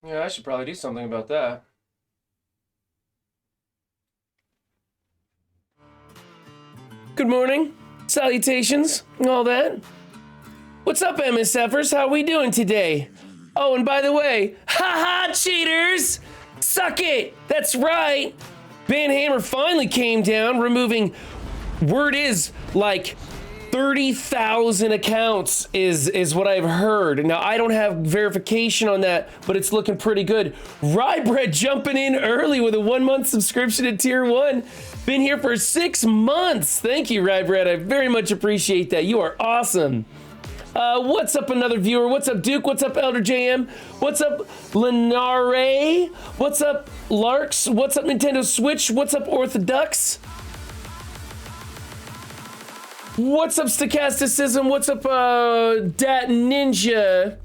Yeah, I should probably do something about that. Good morning, salutations, and all that. What's up, MSFers? How we doing today? Oh, and by the way, haha, cheaters! Suck it! That's right! Banhammer finally came down, removing, word is, like 30,000 accounts is what I've heard. Now, I don't have verification on that, but it's looking pretty good. Rybread jumping in early with a 1-month subscription to Tier 1. Been here for 6 months. Thank you, Rybread. I very much appreciate that. You are awesome. What's up, another viewer? What's up, Duke? What's up, Elder JM? What's up, Lenare? What's up, Larks? What's up, Nintendo Switch? What's up, Orthodox? What's up, Stochasticism? What's up, Dat Ninja?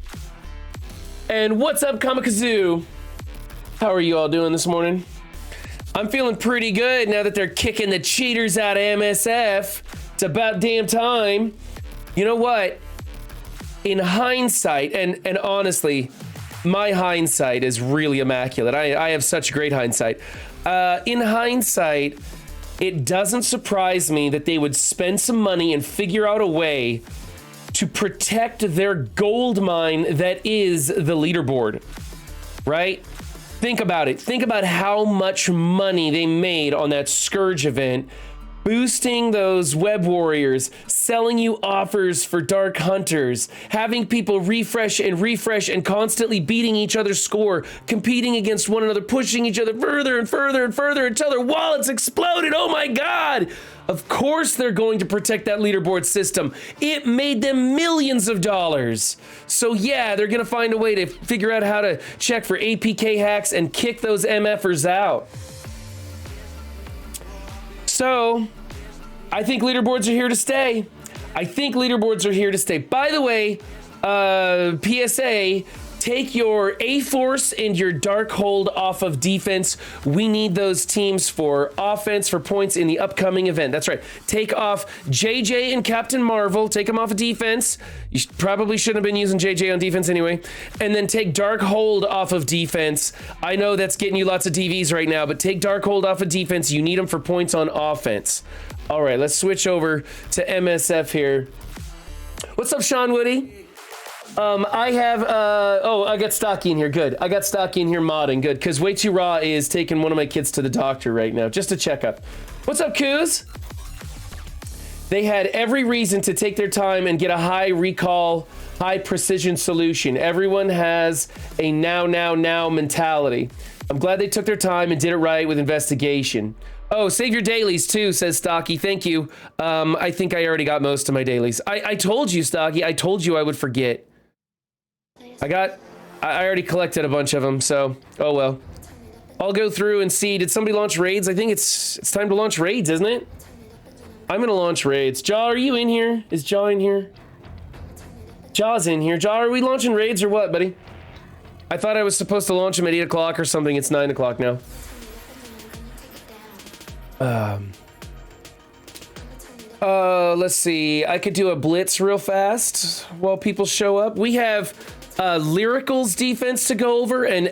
And what's up, Kamikazu? How are you all doing this morning? I'm feeling pretty good now that they're kicking the cheaters out of MSF. It's about damn time. You know what? In hindsight, and honestly, my hindsight is really immaculate. I have such great hindsight. In hindsight, it doesn't surprise me that they would spend some money and figure out a way to protect their gold mine that is the leaderboard, right? Think about it. Think about how much money they made on that Scourge event, boosting those web warriors, selling you offers for dark hunters, having people refresh and constantly beating each other's score, competing against one another, pushing each other further and further and further until their wallets exploded. Oh my God. Of course they're going to protect that leaderboard system. It made them millions of dollars. So yeah, they're going to find a way to figure out how to check for APK hacks and kick those MFers out. So I think leaderboards are here to stay. I think leaderboards are here to stay. By the way, PSA, take your A-Force and your Darkhold off of defense. We need those teams for offense, for points in the upcoming event. That's right. Take off JJ and Captain Marvel. Take them off of defense. You probably shouldn't have been using JJ on defense anyway. And then take Darkhold off of defense. I know that's getting you lots of DVs right now, but take Darkhold off of defense. You need them for points on offense. All right, let's switch over to MSF here. What's up, Sean Woody? I have, I got Stocky in here, good. I got Stocky in here modding, good, because Way Too Raw is taking one of my kids to the doctor right now, just to check up. What's up, Coos? They had every reason to take their time and get a high recall, high precision solution. Everyone has a now mentality. I'm glad they took their time and did it right with investigation. Oh, save your dailies too, says Stocky. Thank you. I think I already got most of my dailies. I told you, Stocky. I told you I would forget. I already collected a bunch of them, so oh well. I'll go through and see. Did somebody launch raids? I think it's time to launch raids, isn't it? I'm gonna launch raids. Jaw, are you in here? Is Jaw in here? Jaw's in here. Jaw, are we launching raids or what, buddy? I thought I was supposed to launch them at 8 o'clock or something. It's 9 o'clock now. Let's see. I could do a blitz real fast while people show up. We have Lyrical's defense to go over and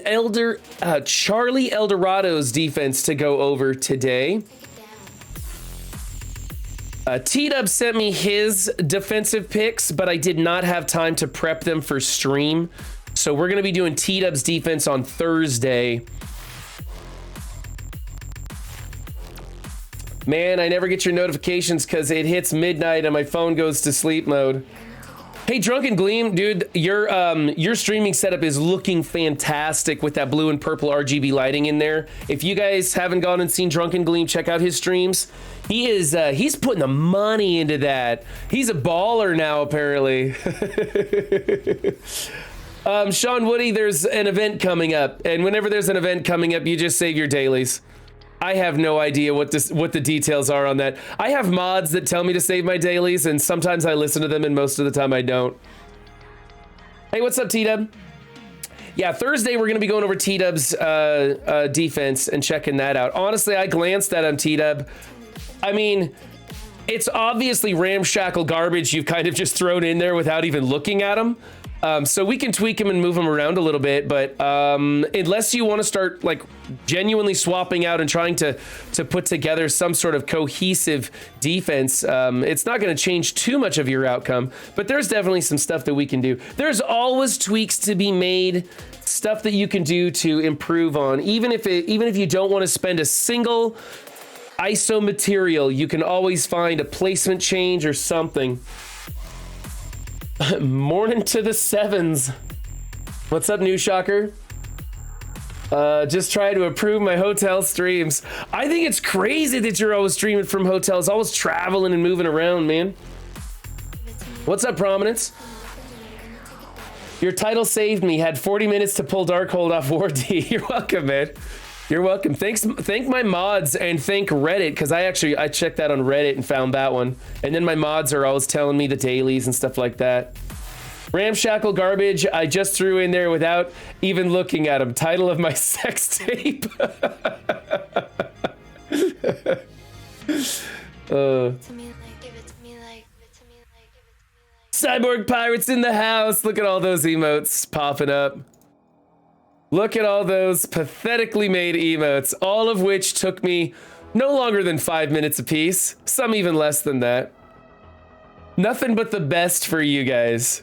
Charlie Eldorado's defense to go over today. T-Dub sent me his defensive picks, but I did not have time to prep them for stream. So we're going to be doing T-Dub's defense on Thursday. Man, I never get your notifications because it hits midnight and my phone goes to sleep mode. Hey, Drunken Gleam, dude, your streaming setup is looking fantastic with that blue and purple RGB lighting in there. If you guys haven't gone and seen Drunken Gleam, check out his streams. He's putting the money into that. He's a baller now, apparently. Sean Woody, there's an event coming up, and whenever there's an event coming up, you just save your dailies. I have no idea what the details are on that. I have mods that tell me to save my dailies, and sometimes I listen to them, and most of the time I don't. Hey, what's up, T-Dub? Yeah, Thursday we're going to be going over T-Dub's defense and checking that out. Honestly, I glanced at him, T-Dub. I mean, it's obviously ramshackle garbage you've kind of just thrown in there without even looking at him. So we can tweak them and move them around a little bit, but unless you want to start like genuinely swapping out and trying to put together some sort of cohesive defense, it's not going to change too much of your outcome, but there's definitely some stuff that we can do. There's always tweaks to be made, stuff that you can do to improve on. Even if you don't want to spend a single ISO material, you can always find a placement change or something. Morning to the sevens. What's up, New Shocker? Just try to improve my hotel streams. I think it's crazy that you're always streaming from hotels, always traveling and moving around, man. What's up, Prominence? Your title saved me. Had 40 minutes to pull Darkhold off War D. You're welcome, man. You're welcome. Thank my mods and thank Reddit, because I checked that on Reddit and found that one. And then my mods are always telling me the dailies and stuff like that. Ramshackle garbage, I just threw in there without even looking at them. Title of my sex tape. Cyborg Pirates in the house. Look at all those emotes popping up. Look at all those pathetically made emotes, all of which took me no longer than 5 minutes apiece, some even less than that. Nothing but the best for you guys.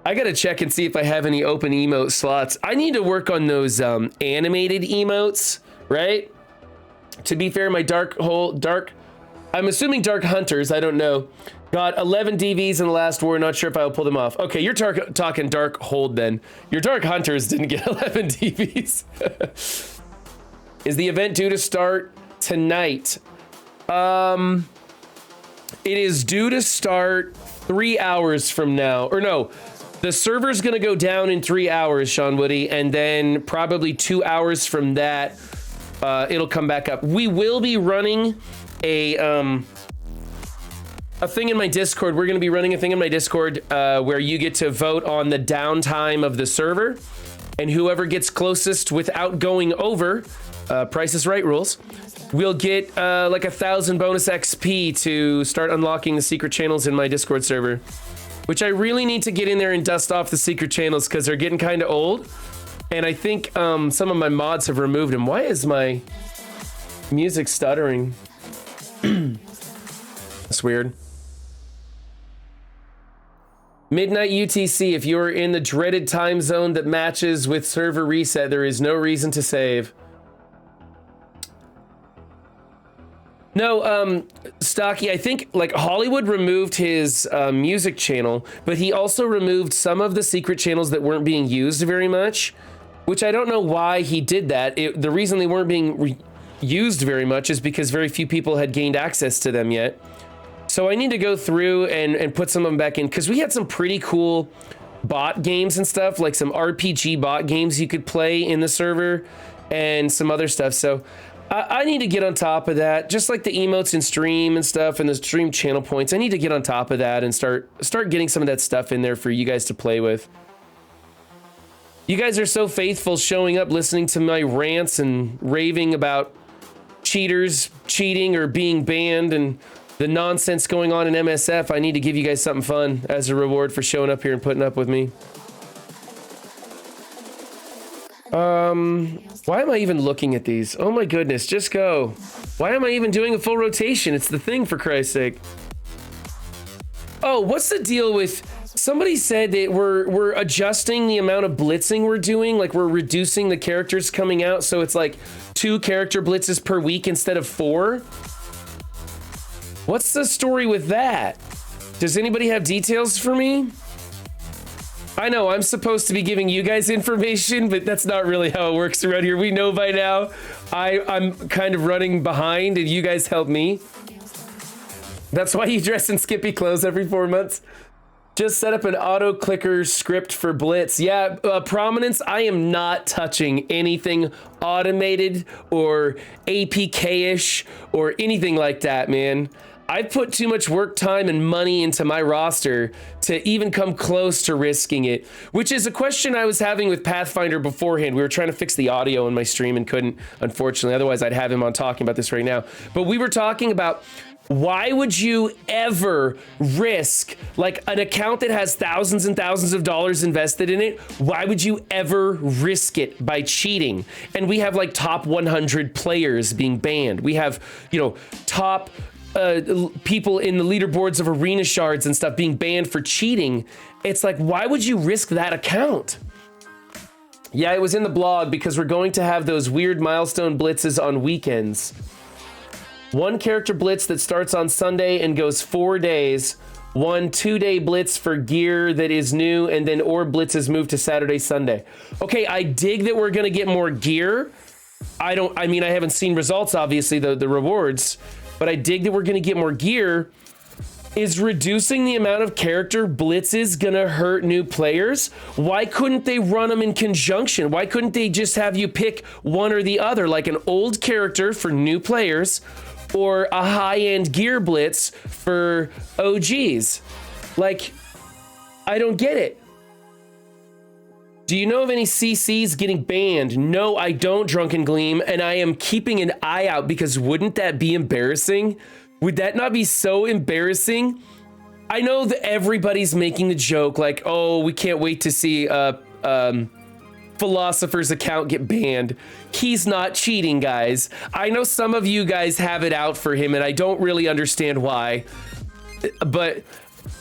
I gotta check and see if I have any open emote slots. I need to work on those animated emotes, right? To be fair, my I'm assuming Dark Hunters, I don't know, got 11 DVs in the last war. Not sure if I'll pull them off. Okay, you're talking Darkhold then. Your Dark Hunters didn't get 11 DVs. Is the event due to start tonight? It is due to start 3 hours from now. Or no, the server's gonna go down in 3 hours, Sean Woody, and then probably 2 hours from that, it'll come back up. We will be running a thing in my Discord. We're going to be running a thing in my Discord where you get to vote on the downtime of the server, and whoever gets closest without going over Price is Right rules will get like 1,000 bonus XP to start unlocking the secret channels in my Discord server, which I really need to get in there and dust off the secret channels because they're getting kind of old, and I think some of my mods have removed them. Why is my music stuttering? That's weird. Midnight UTC, if you're in the dreaded time zone that matches with server reset, there is no reason to save. No, Stocky, I think like Hollywood removed his music channel, but he also removed some of the secret channels that weren't being used very much, which I don't know why he did that. The reason they weren't being used very much is because very few people had gained access to them yet. So I need to go through and put some of them back in, because we had some pretty cool bot games and stuff, like some RPG bot games you could play in the server and some other stuff. So I need to get on top of that, just like the emotes in stream and stuff and the stream channel points. I need to get on top of that and start getting some of that stuff in there for you guys to play with. You guys are so faithful, showing up, listening to my rants and raving about cheaters cheating or being banned and the nonsense going on in MSF. I need to give you guys something fun as a reward for showing up here and putting up with me. Why am I even looking at these? Oh my goodness, just go. Why am I even doing a full rotation? It's the thing, for Christ's sake. Oh, what's the deal with... Somebody said that we're adjusting the amount of blitzing we're doing, like we're reducing the characters coming out, so it's like 2 character blitzes per week instead of 4. What's the story with that? Does anybody have details for me? I know I'm supposed to be giving you guys information, but that's not really how it works around here. We know by now. I'm kind of running behind and you guys help me. That's why you dress in skimpy clothes every 4 months. Just set up an auto clicker script for Blitz. Yeah, Prominence, I am not touching anything automated or APK-ish or anything like that, man. I've put too much work, time, and money into my roster to even come close to risking it, which is a question I was having with Pathfinder beforehand. We were trying to fix the audio in my stream and couldn't, unfortunately. Otherwise, I'd have him on talking about this right now. But we were talking about Why would you ever risk like an account that has thousands and thousands of dollars invested in it? Why would you ever risk it by cheating? And we have like top 100 players being banned. We have, you know, top people in the leaderboards of arena shards and stuff being banned for cheating. It's like, why would you risk that account? Yeah, it was in the blog because we're going to have those weird milestone blitzes on weekends. One character blitz that starts on Sunday and goes 4 days. 1 2-day blitz for gear that is new, and then orb blitzes move to Saturday, Sunday. Okay, I dig that we're gonna get more gear. I haven't seen results, obviously, the rewards, but I dig that we're gonna get more gear. Is reducing the amount of character blitzes gonna hurt new players? Why couldn't they run them in conjunction? Why couldn't they just have you pick one or the other, like an old character for new players, or a high-end gear blitz for OGs? Like, I don't get it. Do you know of any CCs getting banned? No, I don't, Drunken Gleam, and I am keeping an eye out because wouldn't that be embarrassing? Would that not be so embarrassing? I know that everybody's making the joke like, oh, we can't wait to see Philosopher's account get banned. He's not cheating, guys. I know some of you guys have it out for him, and I don't really understand why. But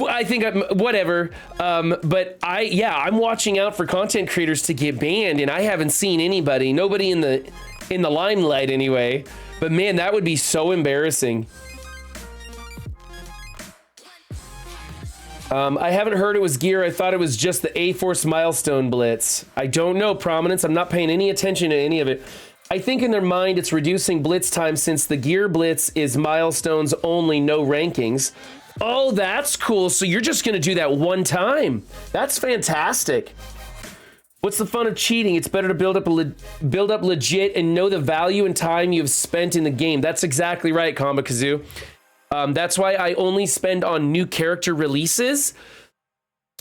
I think whatever. But I'm watching out for content creators to get banned, and I haven't seen nobody in the limelight anyway. But man, that would be so embarrassing. I haven't heard it was gear. I thought it was just the A-Force milestone blitz. I don't know, Prominence. I'm not paying any attention to any of it. I think in their mind it's reducing blitz time since the gear blitz is milestones only, no rankings. Oh, that's cool. So you're just going to do that one time. That's fantastic. What's the fun of cheating? It's better to build up legit and know the value and time you've spent in the game. That's exactly right, Kamba Kazoo. That's why I only spend on new character releases,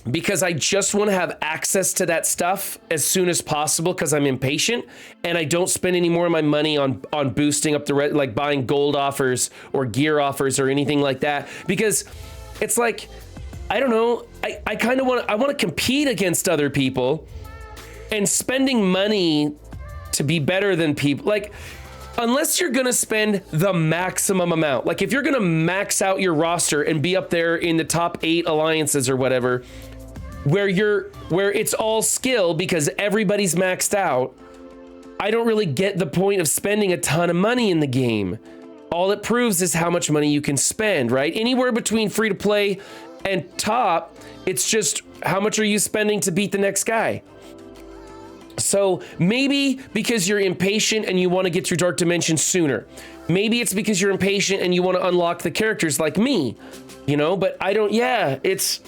because I just want to have access to that stuff as soon as possible because I'm impatient, and I don't spend any more of my money on boosting up like buying gold offers or gear offers or anything like that, because it's like, I don't know, I kind of want to compete against other people, and spending money to be better than people, like, unless you're gonna spend the maximum amount, like if you're gonna max out your roster and be up there in the top 8 alliances or whatever, where it's all skill because everybody's maxed out, I don't really get the point of spending a ton of money in the game. All it proves is how much money you can spend, right? Anywhere between free to play and top, it's just how much are you spending to beat the next guy? So maybe because you're impatient and you want to get through Dark Dimension sooner. Maybe it's because you're impatient and you want to unlock the characters like me, you know, but it's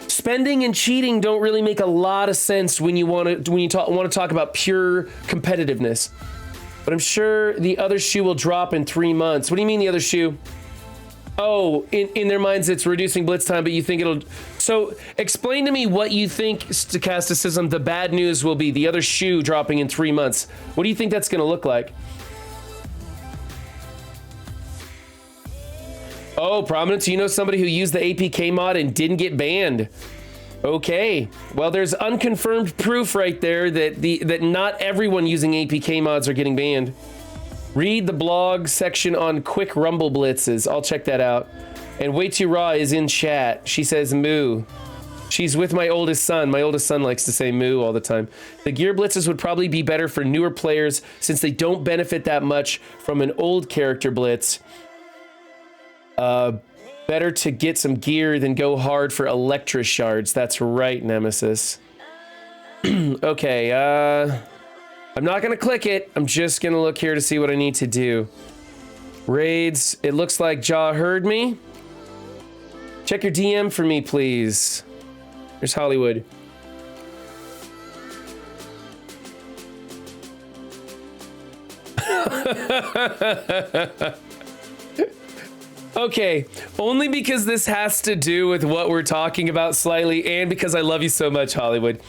spending and cheating don't really make a lot of sense when you want to talk about pure competitiveness. But I'm sure the other shoe will drop in 3 months. What do you mean the other shoe? Oh, in their minds, it's reducing blitz time, but you think it'll... So explain to me what you think, Stochasticism, the bad news will be, the other shoe dropping in 3 months. What do you think that's going to look like? Oh, Prominence, you know somebody who used the APK mod and didn't get banned. Okay, well, there's unconfirmed proof right there that not everyone using APK mods are getting banned. Read the blog section on quick rumble blitzes. I'll check that out. And Way Too Raw is in chat. She says moo. She's with my oldest son. My oldest son likes to say moo all the time. The gear blitzes would probably be better for newer players since they don't benefit that much from an old character blitz. Better to get some gear than go hard for Electra shards. That's right, Nemesis. Okay, I'm not gonna click it. I'm just gonna look here to see what I need to do. Raids. It looks like Jaw heard me. Check your DM for me, please. There's Hollywood. Okay, only because this has to do with what we're talking about slightly, and because I love you so much, Hollywood.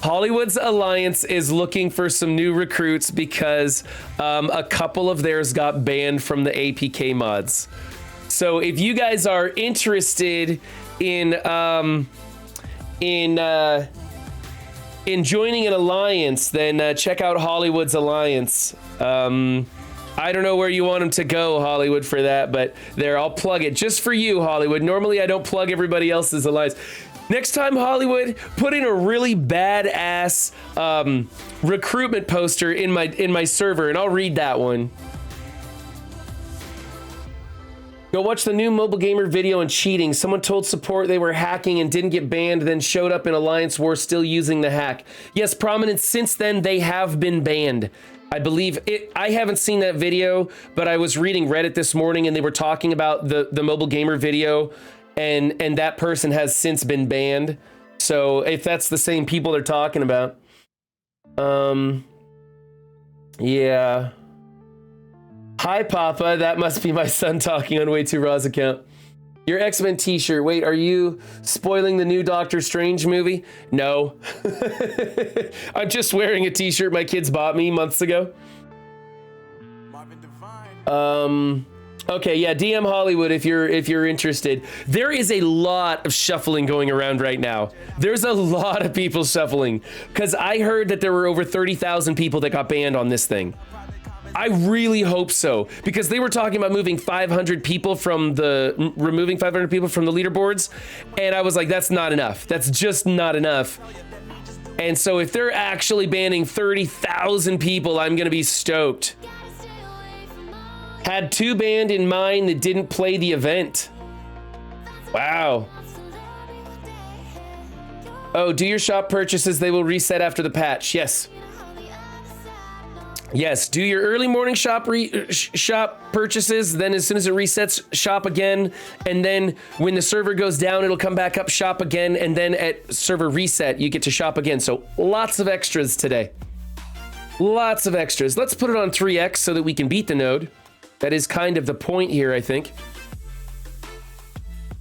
Hollywood's Alliance is looking for some new recruits because a couple of theirs got banned from the APK mods. So if you guys are interested in joining an alliance, then check out Hollywood's alliance. I don't know where you want them to go, Hollywood, for that, but there, I'll plug it just for you, Hollywood. Normally I don't plug everybody else's alliance. Next time, Hollywood, put in a really badass recruitment poster in my server, and I'll read that one. Go watch the new mobile gamer video on cheating. Someone told support they were hacking and didn't get banned, then showed up in Alliance War still using the hack. Yes, Prominence, since then they have been banned. I believe it. I haven't seen that video, but I was reading Reddit this morning and they were talking about the mobile gamer video, and that person has since been banned. So if that's the same people they're talking about, yeah. Hi, Papa. That must be my son talking on Way Too Raw's account. Your X-Men t-shirt. Wait, are you spoiling the new Doctor Strange movie? No. I'm just wearing a t-shirt my kids bought me months ago. Okay, yeah, DM Hollywood if you're interested. There is a lot of shuffling going around right now. There's a lot of people shuffling, because I heard that there were over 30,000 people that got banned on this thing. I really hope so, because they were talking about removing 500 people from the leaderboards, and I was like, that's not enough. That's just not enough. And so if they're actually banning 30,000 people, I'm gonna be stoked. Had 2 banned in mine that didn't play the event. Wow. Oh, do your shop purchases, they will reset after the patch. Yes. Yes, do your early morning shop purchases, then as soon as it resets, shop again, and then when the server goes down, it'll come back up, shop again, and then at server reset, you get to shop again. So lots of extras today. Lots of extras. Let's put it on 3x so that we can beat the node. That is kind of the point here, I think.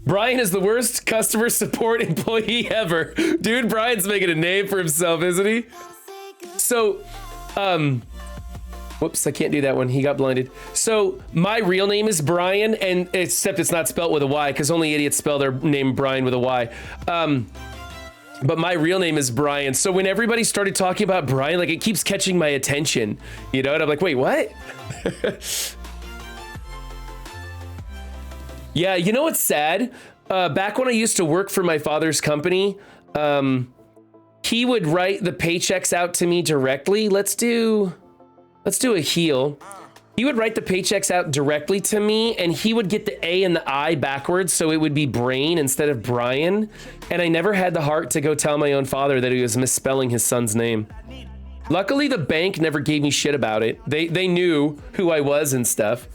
Brian is the worst customer support employee ever. Dude, Brian's making a name for himself, isn't he? So, whoops, I can't do that one. He got blinded. So my real name is Brian, and except it's not spelled with a Y, because only idiots spell their name Brian with a Y. But my real name is Brian. So when everybody started talking about Brian, like, it keeps catching my attention, you know? And I'm like, wait, what? Yeah, you know what's sad? Back when I used to work for my father's company, he would write the paychecks out to me directly. Let's do a heal. He would write the paychecks out directly to me, and he would get the A and the I backwards, so it would be Brain instead of Brian. And I never had the heart to go tell my own father that he was misspelling his son's name. Luckily, the bank never gave me shit about it. They knew who I was and stuff.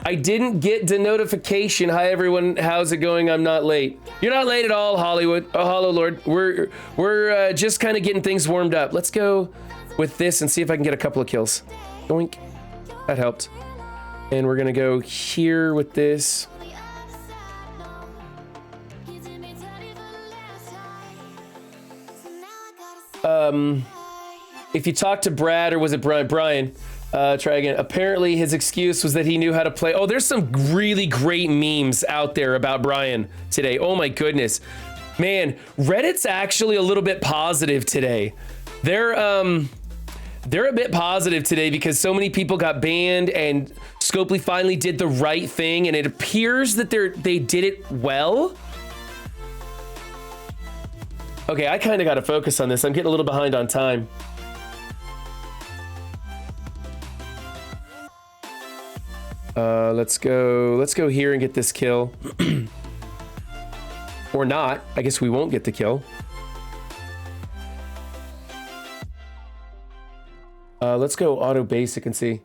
I didn't get the notification. Hi everyone, how's it going? I'm not late. You're not late at all, Hollywood. Oh, Hollow Lord. We're just kind of getting things warmed up. Let's go with this and see if I can get a couple of kills. Doink. That helped. And we're gonna go here with this. If you talk to Brad, or was it Brian? Try again. Apparently his excuse was that he knew how to play. Oh, there's some really great memes out there about Brian today. Oh my goodness. Man, Reddit's actually a little bit positive today. They're a bit positive today because so many people got banned and Scopely finally did the right thing, and it appears that they did it well. Okay, I kind of got to focus on this. I'm getting a little behind on time. Let's go here and get this kill. Or not. I guess we won't get the kill. Let's go auto basic and see.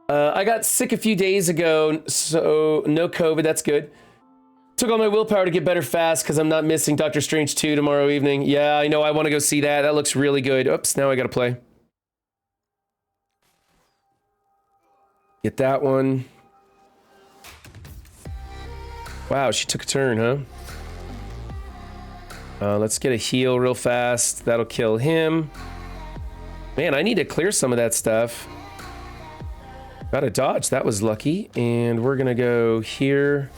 I got sick a few days ago, so no COVID, that's good. Took all my willpower to get better fast because I'm not missing Doctor Strange 2 tomorrow evening. Yeah, I know, I want to go see that. That looks really good. Oops, now I gotta play. Get that one. Wow, she took a turn, huh? Let's get a heal real fast. That'll kill him. Man, I need to clear some of that stuff. Got a dodge. That was lucky. And we're going to go here.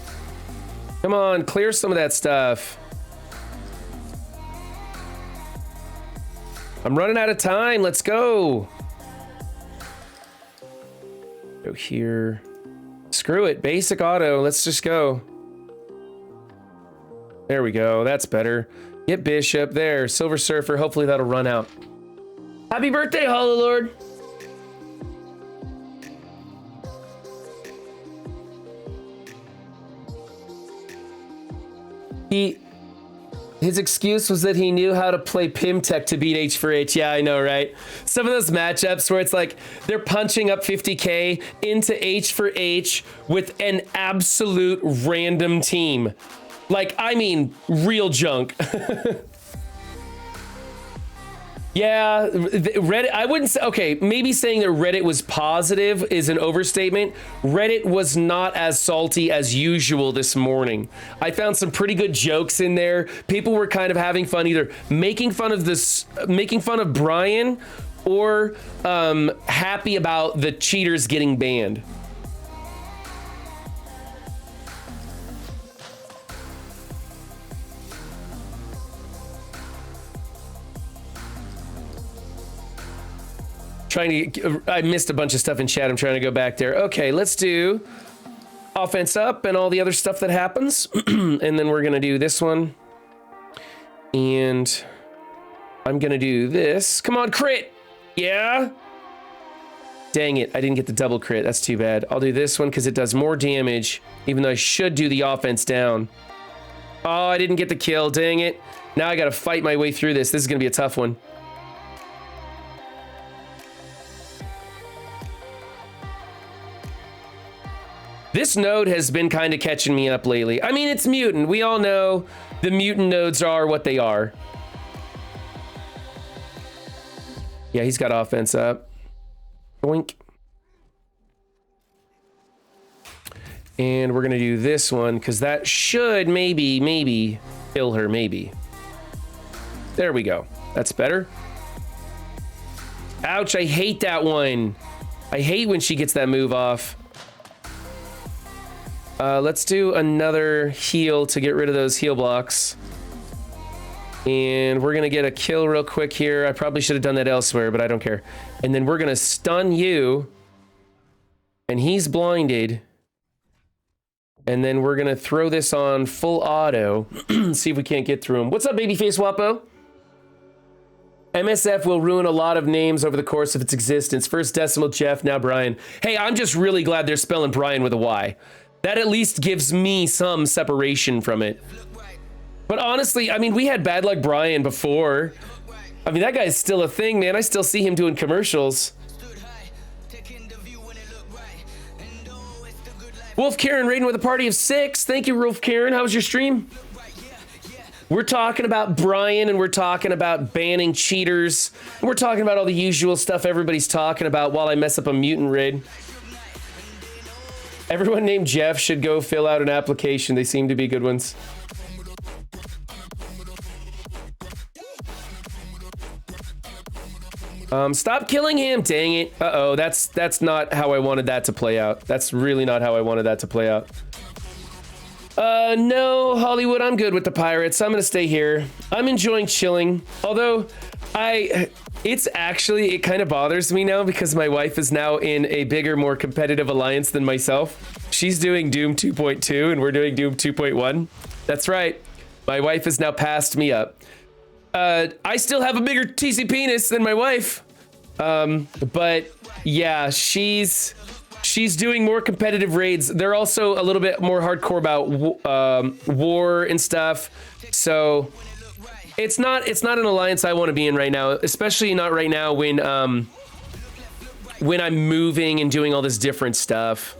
Come on, clear some of that stuff. I'm running out of time. Let's go. Go here. Screw it. Basic auto. Let's just go. There we go. That's better. Get Bishop there. Silver Surfer. Hopefully that'll run out. Happy birthday, Hollow Lord. His excuse was that he knew how to play Pimtech to beat H for H. Yeah, I know, right? Some of those matchups where it's like they're punching up 50k into H for H with an absolute random team. Like, I mean, real junk. Yeah, Reddit, I wouldn't say, okay, maybe saying that Reddit was positive is an overstatement. Reddit was not as salty as usual this morning. I found some pretty good jokes in there. People were kind of having fun, either making fun of Brian or happy about the cheaters getting banned. I missed a bunch of stuff in chat. I'm trying to go back there. Okay, let's do offense up and all the other stuff that happens. And then we're going to do this one. And I'm going to do this. Come on, crit. Yeah. Dang it. I didn't get the double crit. That's too bad. I'll do this one because it does more damage, even though I should do the offense down. Oh, I didn't get the kill. Dang it. Now I got to fight my way through this. This is going to be a tough one. This node has been kind of catching me up lately. I mean, it's mutant. We all know the mutant nodes are what they are. Yeah, he's got offense up. Boink. And we're going to do this one because that should maybe kill her, maybe. There we go. That's better. Ouch, I hate that one. I hate when she gets that move off. Let's do another heal to get rid of those heal blocks. And we're going to get a kill real quick here. I probably should have done that elsewhere, but I don't care. And then we're going to stun you. And he's blinded. And then we're going to throw this on full auto. See if we can't get through him. What's up, babyface Wapo? MSF will ruin a lot of names over the course of its existence. First Decimal Jeff, now Brian. Hey, I'm just really glad they're spelling Brian with a Y. That at least gives me some separation from it. But honestly, I mean, we had Bad Luck Brian before. I mean, that guy's still a thing, man. I still see him doing commercials. Wolf Karen raiding with a party of 6. Thank you, Wolf Karen. How was your stream? We're talking about Brian, and we're talking about banning cheaters. And we're talking about all the usual stuff everybody's talking about while I mess up a mutant raid. Everyone named Jeff should go fill out an application. They seem to be good ones. Stop killing him. Dang it. Uh-oh, that's not how I wanted that to play out. That's really not how I wanted that to play out. No, Hollywood, I'm good with the pirates. I'm gonna stay here. I'm enjoying chilling. Although, it kind of bothers me now because my wife is now in a bigger, more competitive alliance than myself. She's doing Doom 2.2 and we're doing Doom 2.1. That's right. My wife has now passed me up. I still have a bigger TC penis than my wife. But yeah, she's doing more competitive raids. They're also a little bit more hardcore about war and stuff. So it's not an alliance I want to be in right now, especially not right now when I'm moving and doing all this different stuff.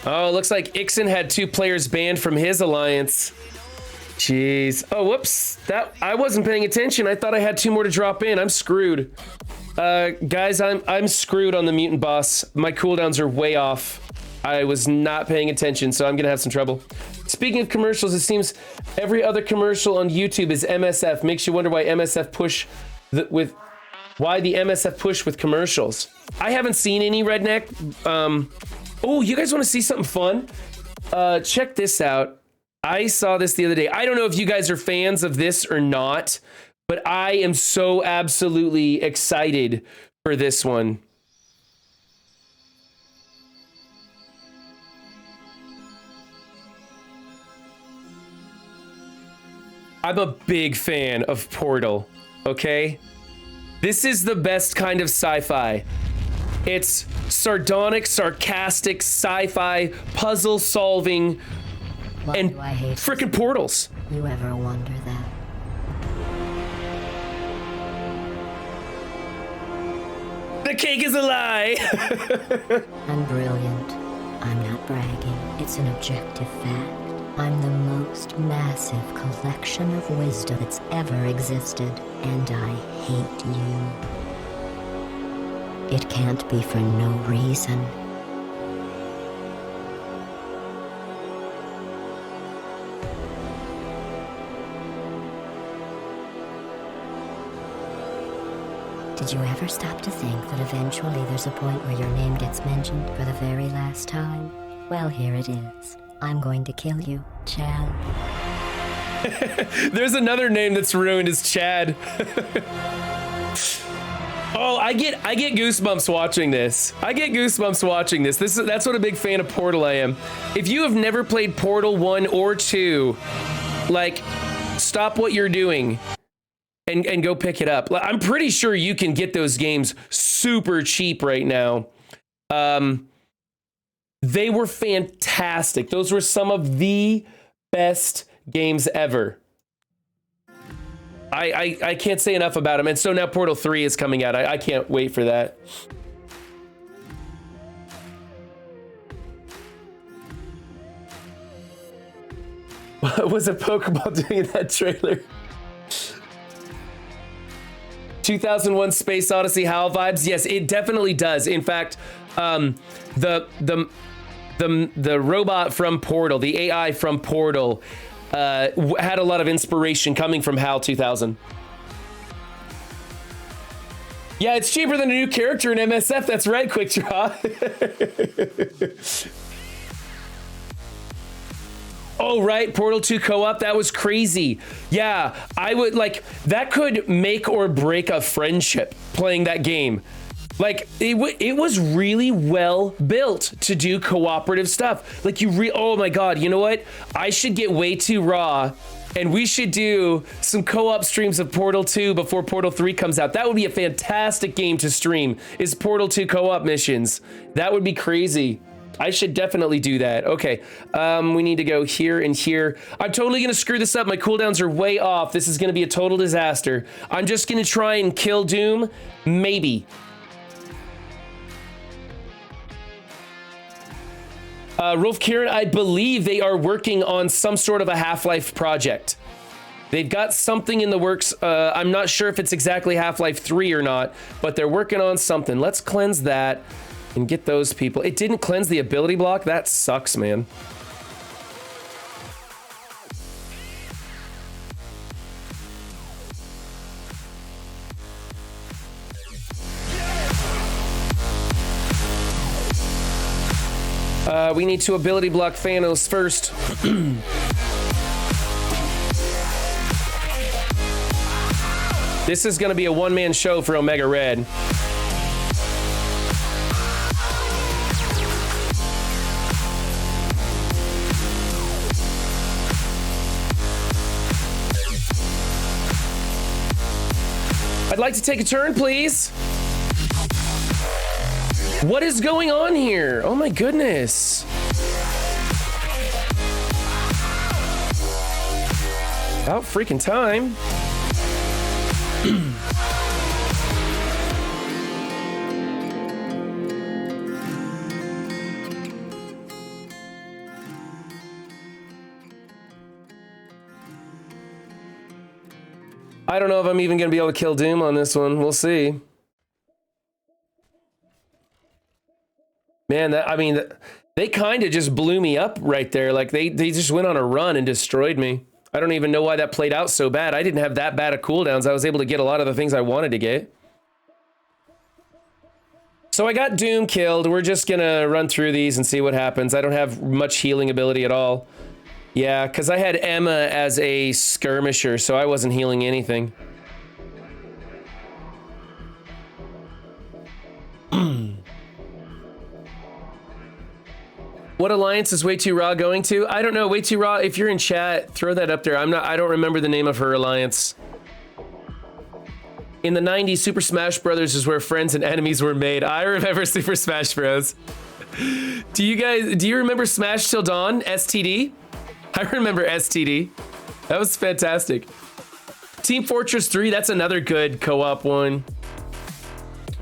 Oh, looks like Ixon had 2 players banned from his alliance. Jeez. Oh, whoops. I wasn't paying attention. I thought I had 2 more to drop in. I'm screwed. Guys, I'm screwed on the mutant boss. My cooldowns are way off. I was not paying attention, so I'm gonna have some trouble. speaking of commercials, it seems every other commercial on YouTube is MSF. Makes you wonder why MSF push why the MSF push with commercials. I haven't seen any, Redneck. Oh, you guys want to see something fun? Check this out. I saw this the other day. I don't know if you guys are fans of this or not, but I am so absolutely excited for this one. I'm a big fan of Portal, okay? This is the best kind of sci-fi. It's sardonic, sarcastic, sci-fi, puzzle solving, and frickin' portals. You ever wonder that? The cake is a lie! I'm brilliant. I'm not bragging. It's an objective fact. I'm the most massive collection of wisdom that's ever existed, and I hate you. It can't be for no reason. Did you ever stop to think that eventually there's a point where your name gets mentioned for the very last time? Well, here it is. I'm going to kill you, Chad. There's another name that's ruined is Chad. Oh, I get goosebumps watching this. I get goosebumps watching this. That's what a big fan of Portal I am. If you have never played Portal 1 or 2, like, stop what you're doing and go pick it up. I'm pretty sure you can get those games super cheap right now. They were fantastic. Those were some of the best games ever. I can't say enough about them. And so now Portal 3 is coming out. I can't wait for that. Was a Pokeball doing that trailer? 2001 Space Odyssey HAL vibes? Yes, it definitely does. In fact, the robot from Portal, the AI from Portal, had a lot of inspiration coming from HAL 2000. Yeah, it's cheaper than a new character in MSF. That's right, Quick Draw. Oh, right, Portal 2 co-op, that was crazy. Yeah, I would, like, that could make or break a friendship playing that game. Like, it was really well built to do cooperative stuff. Like, oh my God, you know what? I should get way too raw, and we should do some co-op streams of Portal 2 before Portal 3 comes out. That would be a fantastic game to stream, is Portal 2 co-op missions. That would be crazy. I should definitely do that. Okay, we need to go here and here. I'm totally gonna screw this up. My cooldowns are way off. This is gonna be a total disaster. I'm just gonna try and kill Doom, maybe. Rolf Kieran, I believe they are working on some sort of a Half-Life project. They've got something in the works. I'm not sure if it's exactly Half-Life 3 or not, but they're working on something. Let's cleanse that and get those people. It didn't cleanse the ability block? That sucks, man. We need to ability block Thanos first. This is going to be a one-man show for Omega Red. I'd like to take a turn, please. What is going on here? Oh my goodness. About freaking time. I don't know if I'm even gonna be able to kill Doom on this one. We'll see. Man, They kind of just blew me up right there. Like they just went on a run and destroyed me. I don't even know why that played out so bad. I didn't have that bad of cooldowns. I was able to get a lot of the things I wanted to get. So I got Doom killed. We're just gonna run through these and see what happens. I don't have much healing ability at all. Yeah, because I had Emma as a skirmisher, so I wasn't healing anything. What alliance is Way Too Raw going to? I don't know. Way Too Raw, if you're in chat, throw that up there. I don't remember the name of her alliance. In the 90s, Super Smash Brothers is where friends and enemies were made. I remember Super Smash Bros. Do you remember Smash Till Dawn, STD? I remember STD. That was fantastic. Team Fortress 3, that's another good co-op one.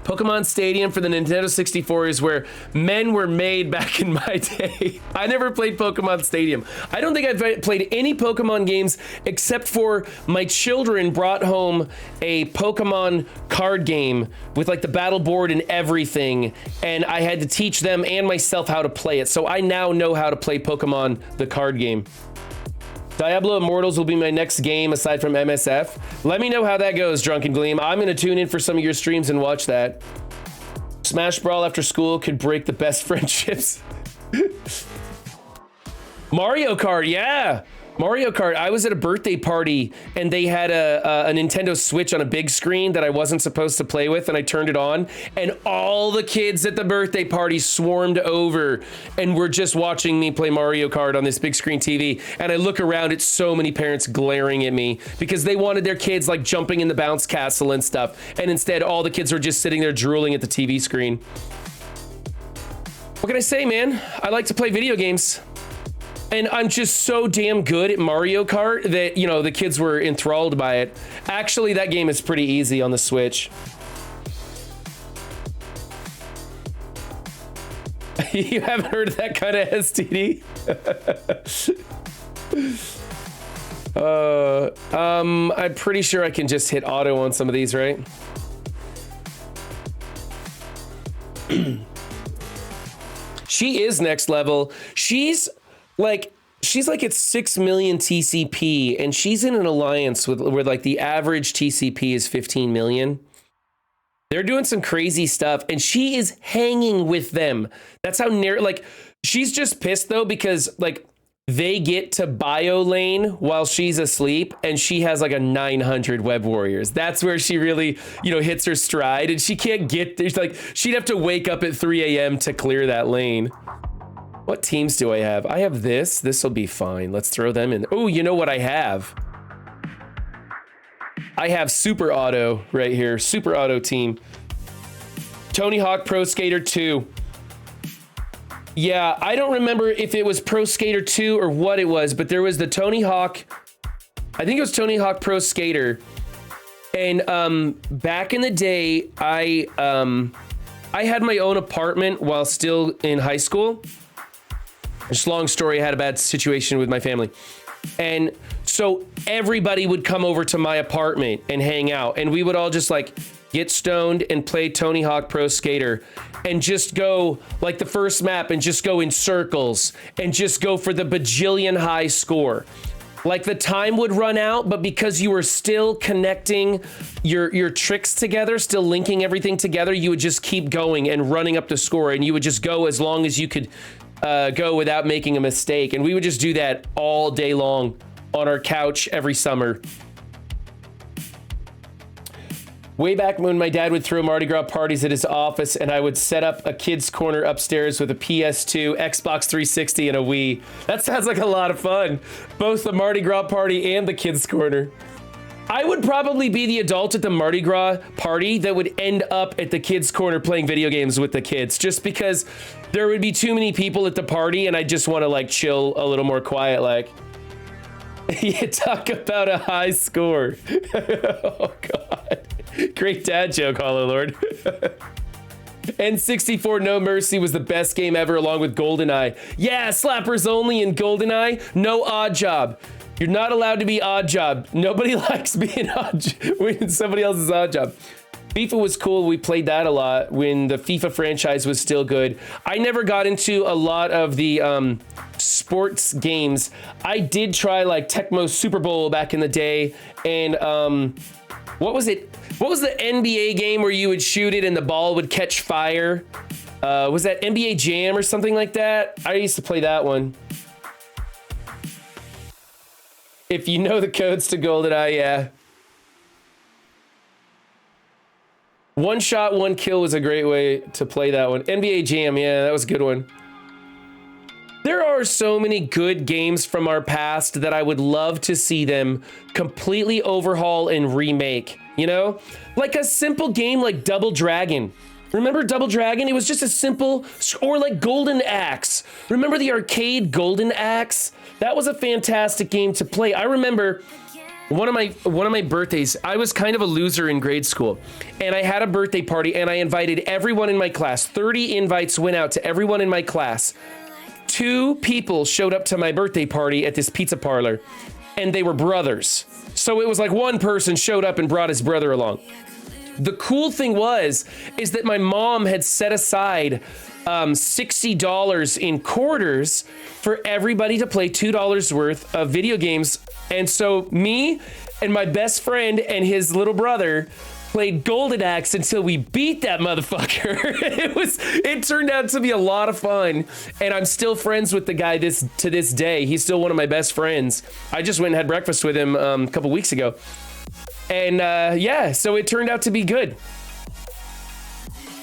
Pokemon Stadium for the Nintendo 64 is where men were made back in my day. I never played Pokemon Stadium. I don't think I've played any Pokemon games except for my children brought home a Pokemon card game with like the battle board and everything. And I had to teach them and myself how to play it. So I now know how to play Pokemon, the card game. Diablo Immortals will be my next game aside from MSF. Let me know how that goes, Drunken Gleam. I'm gonna tune in for some of your streams and watch that. Smash Brawl after school could break the best friendships. Mario Kart, yeah. Mario Kart, I was at a birthday party and they had a Nintendo Switch on a big screen that I wasn't supposed to play with, and I turned it on and all the kids at the birthday party swarmed over and were just watching me play Mario Kart on this big screen TV. And I look around, it's so many parents glaring at me because they wanted their kids like jumping in the bounce castle and stuff. And instead all the kids were just sitting there drooling at the TV screen. What can I say, man? I like to play video games. And I'm just so damn good at Mario Kart that, you know, the kids were enthralled by it. Actually, that game is pretty easy on the Switch. You haven't heard of that kind of STD? I'm pretty sure I can just hit auto on some of these, right? She is next level. She's like at 6 million TCP, and she's in an alliance with where like the average TCP is 15 million. They're doing some crazy stuff, and she is hanging with them. That's how near, like, she's just pissed though because like they get to bio lane while she's asleep, and she has like a 900 web warriors. That's where she really, you know, hits her stride, and she can't get there. Like, she'd have to wake up at 3 a.m. to clear that lane. What teams do I have? I have this. This will be fine. Let's throw them in. Oh, you know what I have? I have Super Auto right here. Super Auto team. Tony Hawk Pro Skater 2. Yeah, I don't remember if it was Pro Skater 2 or what it was, but there was the Tony Hawk. I think it was Tony Hawk Pro Skater. And back in the day, I had my own apartment while still in high school. Just long story, I had a bad situation with my family. And so everybody would come over to my apartment and hang out. And we would all just like get stoned and play Tony Hawk Pro Skater and just go like the first map and just go in circles and just go for the bajillion high score. Like the time would run out, but because you were still connecting your tricks together, still linking everything together, you would just keep going and running up the score, and you would just go as long as you could go without making a mistake. And we would just do that all day long on our couch every summer. Way back when my dad would throw Mardi Gras parties at his office, and I would set up a kid's corner upstairs with a PS2, Xbox 360, and a Wii. That sounds like a lot of fun. Both the Mardi Gras party and the kid's corner. I would probably be the adult at the Mardi Gras party that would end up at the kids' corner playing video games with the kids, just because there would be too many people at the party and I just want to like chill a little more quiet, like. You talk about a high score. Oh God. Great dad joke, Hollow Lord. N64 No Mercy was the best game ever, along with GoldenEye. Yeah, slappers only in GoldenEye. No odd job. You're not allowed to be odd job. Nobody likes being odd when somebody else's odd job. FIFA was cool. We played that a lot when the FIFA franchise was still good. I never got into a lot of the sports games. I did try like Tecmo Super Bowl back in the day. And what was it? What was the NBA game where you would shoot it and the ball would catch fire? Was that NBA Jam or something like that? I used to play that one. If you know the codes to GoldenEye, yeah. One shot, one kill was a great way to play that one. NBA Jam, yeah, that was a good one. There are so many good games from our past that I would love to see them completely overhaul and remake, you know? Like a simple game like Double Dragon. Remember Double Dragon? It was just a simple, or like Golden Axe. Remember the arcade Golden Axe? That was a fantastic game to play. I remember one of my birthdays, I was kind of a loser in grade school, and I had a birthday party and I invited everyone in my class. 30 invites went out to everyone in my class. 2 people showed up to my birthday party at this pizza parlor, and they were brothers. So it was like one person showed up and brought his brother along. The cool thing is that my mom had set aside $60 in quarters for everybody to play $2 worth of video games. And so me and my best friend and his little brother played Golden Axe until we beat that motherfucker. It turned out to be a lot of fun, and I'm still friends with the guy to this day. He's still one of my best friends. I just went and had breakfast with him a couple weeks ago. And yeah, so it turned out to be good.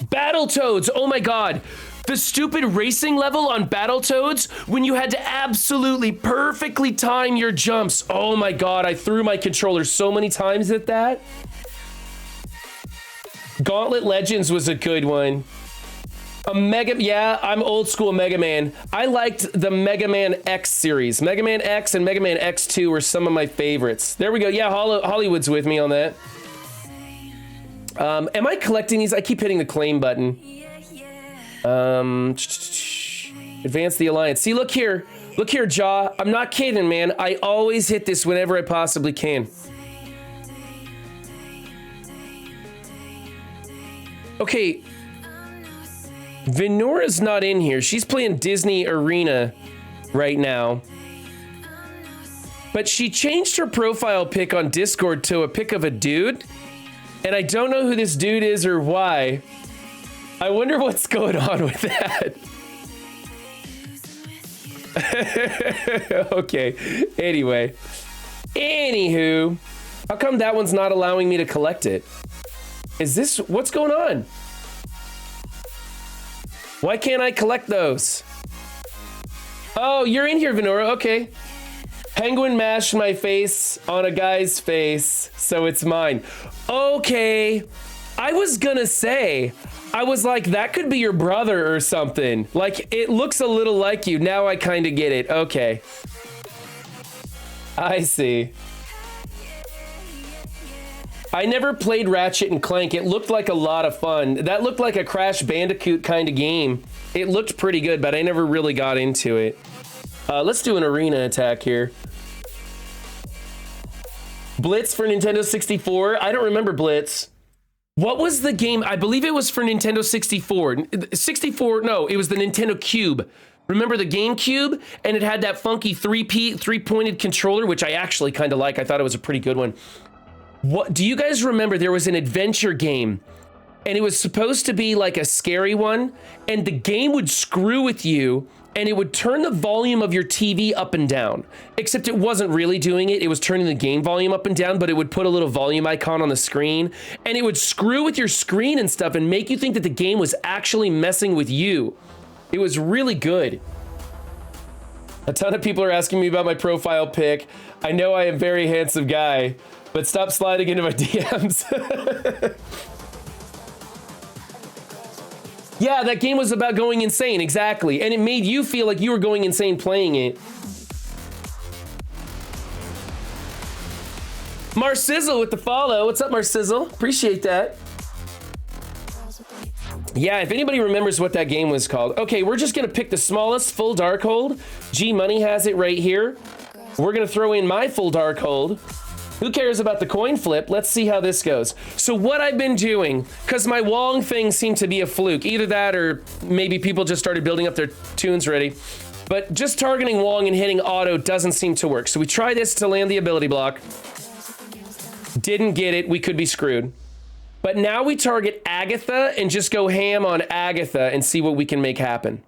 Battletoads, oh my god. The stupid racing level on Battletoads when you had to absolutely perfectly time your jumps. Oh my god, I threw my controller so many times at that. Gauntlet Legends was a good one. Yeah, I'm old school Mega Man. I liked the Mega Man X series. Mega Man X and Mega Man X2 were some of my favorites. There we go. Yeah, Hollywood's with me on that. Am I collecting these? I keep hitting the claim button. Advance the alliance. See, look here. Look here, Jaw. I'm not kidding, man. I always hit this whenever I possibly can. Okay. Venora's not in here. She's playing Disney Arena right now. But she changed her profile pic on Discord to a pic of a dude. And I don't know who this dude is or why. I wonder what's going on with that. Okay. Anyway. Anywho. How come that one's not allowing me to collect it? Is this... What's going on? Why can't I collect those? Oh, you're in here, Venora. Okay. Penguin mashed my face on a guy's face, so it's mine. Okay. I was gonna say, I was like, that could be your brother or something. Like, it looks a little like you. Now I kind of get it. Okay. I see. I never played Ratchet and Clank. It looked like a lot of fun. That looked like a Crash Bandicoot kind of game. It looked pretty good, but I never really got into it. Let's do an arena attack here. Blitz for Nintendo 64. I don't remember Blitz. What was the game? I believe it was for Nintendo 64. 64, no, it was the Nintendo Cube. Remember the GameCube? And it had that funky three-pointed controller, which I actually kind of like. I thought it was a pretty good one. What do you guys remember? There was an adventure game, and it was supposed to be like a scary one, and the game would screw with you, and it would turn the volume of your TV up and down. Except it wasn't really doing it. It was turning the game volume up and down, but it would put a little volume icon on the screen, and it would screw with your screen and stuff and make you think that the game was actually messing with you. It was really good. A ton of people are asking me about my profile pic. I know I am a very handsome guy, but stop sliding into my DMs. Yeah, that game was about going insane, exactly. And it made you feel like you were going insane playing it. Marsizzle with the follow. What's up, Marsizzle? Appreciate that. Yeah, if anybody remembers what that game was called. Okay, we're just gonna pick the smallest full Darkhold. G Money has it right here. We're gonna throw in my full Darkhold. Who cares about the coin flip? Let's see how this goes. So what I've been doing, because my Wong thing seemed to be a fluke, either that or maybe people just started building up their tunes ready, but just targeting Wong and hitting auto doesn't seem to work. So we try this to land the ability block. Didn't get it, we could be screwed. But now we target Agatha and just go ham on Agatha and see what we can make happen.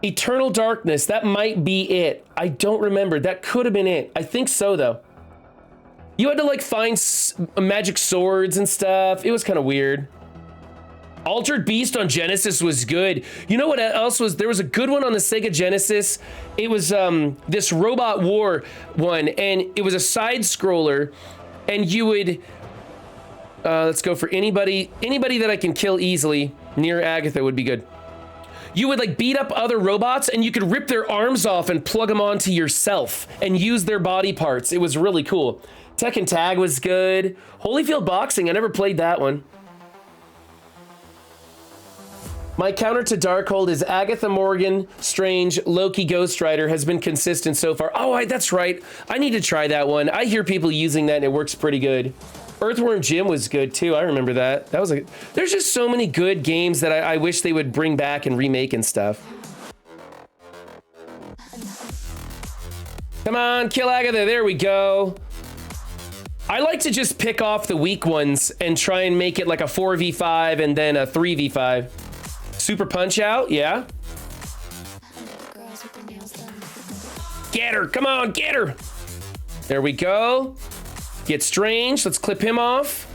Eternal Darkness, that might be it. I don't remember. That could have been it. I think so, though. You had to, like, find magic swords and stuff. It was kind of weird. Altered Beast on Genesis was good. You know what else was? There was a good one on the Sega Genesis. It was this Robot War one, and it was a side-scroller, and you would... let's go for anybody that I can kill easily near Agatha would be good. You would like beat up other robots and you could rip their arms off and plug them onto yourself and use their body parts. It was really cool. Tekken Tag was good. Holyfield Boxing, I never played that one. My counter to Darkhold is Agatha Morgan, Strange, Loki Ghost Rider has been consistent so far. Oh, that's right. I need to try that one. I hear people using that and it works pretty good. Earthworm Jim was good too. I remember that. That was there's just so many good games that I wish they would bring back and remake and stuff. Come on, kill Agatha. There we go. I like to just pick off the weak ones and try and make it like a 4v5 and then a 3v5. Super Punch Out, yeah. Get her, come on, get her. There we go. Get Strange, let's clip him off.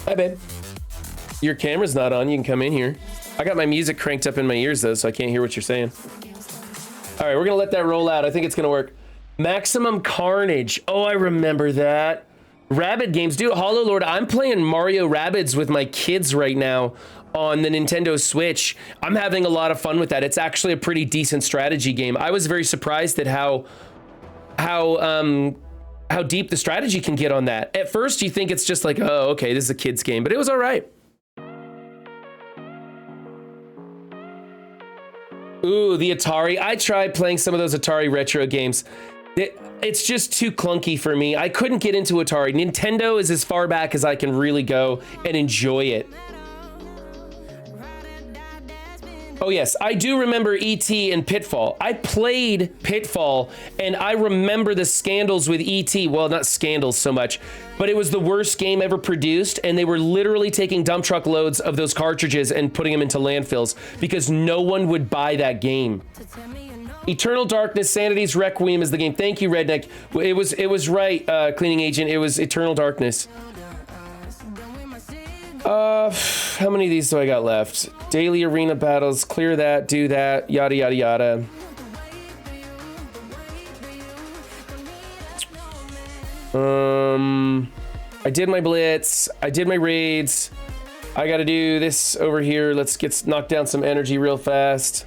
Hi, babe. Your camera's not on, you can come in here. I got my music cranked up in my ears though, so I can't hear what you're saying. All right, we're gonna let that roll out. I think it's gonna work. Maximum Carnage, oh, I remember that. Rabid games, dude, Hollow Lord, I'm playing Mario Rabbids with my kids right now on the Nintendo Switch. I'm having a lot of fun with that. It's actually a pretty decent strategy game. I was very surprised at how deep the strategy can get on that. At first, you think it's just like, oh, okay, this is a kid's game, but it was all right. Ooh, the Atari. I tried playing some of those Atari retro games. It's just too clunky for me. I couldn't get into Atari. Nintendo is as far back as I can really go and enjoy it. Oh yes, I do remember E.T. and Pitfall. I played Pitfall and I remember the scandals with E.T. Well, not scandals so much, but it was the worst game ever produced and they were literally taking dump truck loads of those cartridges and putting them into landfills because no one would buy that game. Eternal Darkness, Sanity's Requiem is the game. Thank you, Redneck. It was right, Cleaning Agent. It was Eternal Darkness. How many of these do I got left? Daily arena battles, clear that, do that, yada, yada, yada. I did my Blitz. I did my raids. I gotta do this over here. Let's knock down some energy real fast.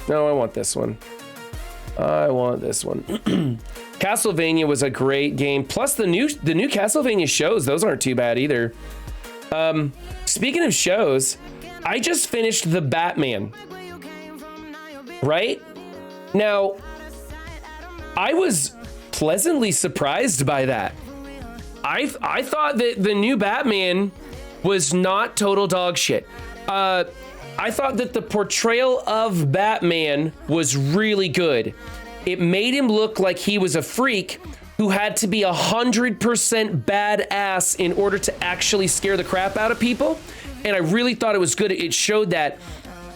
No, I want this one. I want this one. Castlevania was a great game. Plus the new Castlevania shows, those aren't too bad either. Speaking of shows, I just finished The Batman. Right? Now, I was pleasantly surprised by that. I thought that the new Batman was not total dog shit. I thought that the portrayal of Batman was really good. It made him look like he was a freak who had to be 100% badass in order to actually scare the crap out of people. And I really thought it was good. It showed that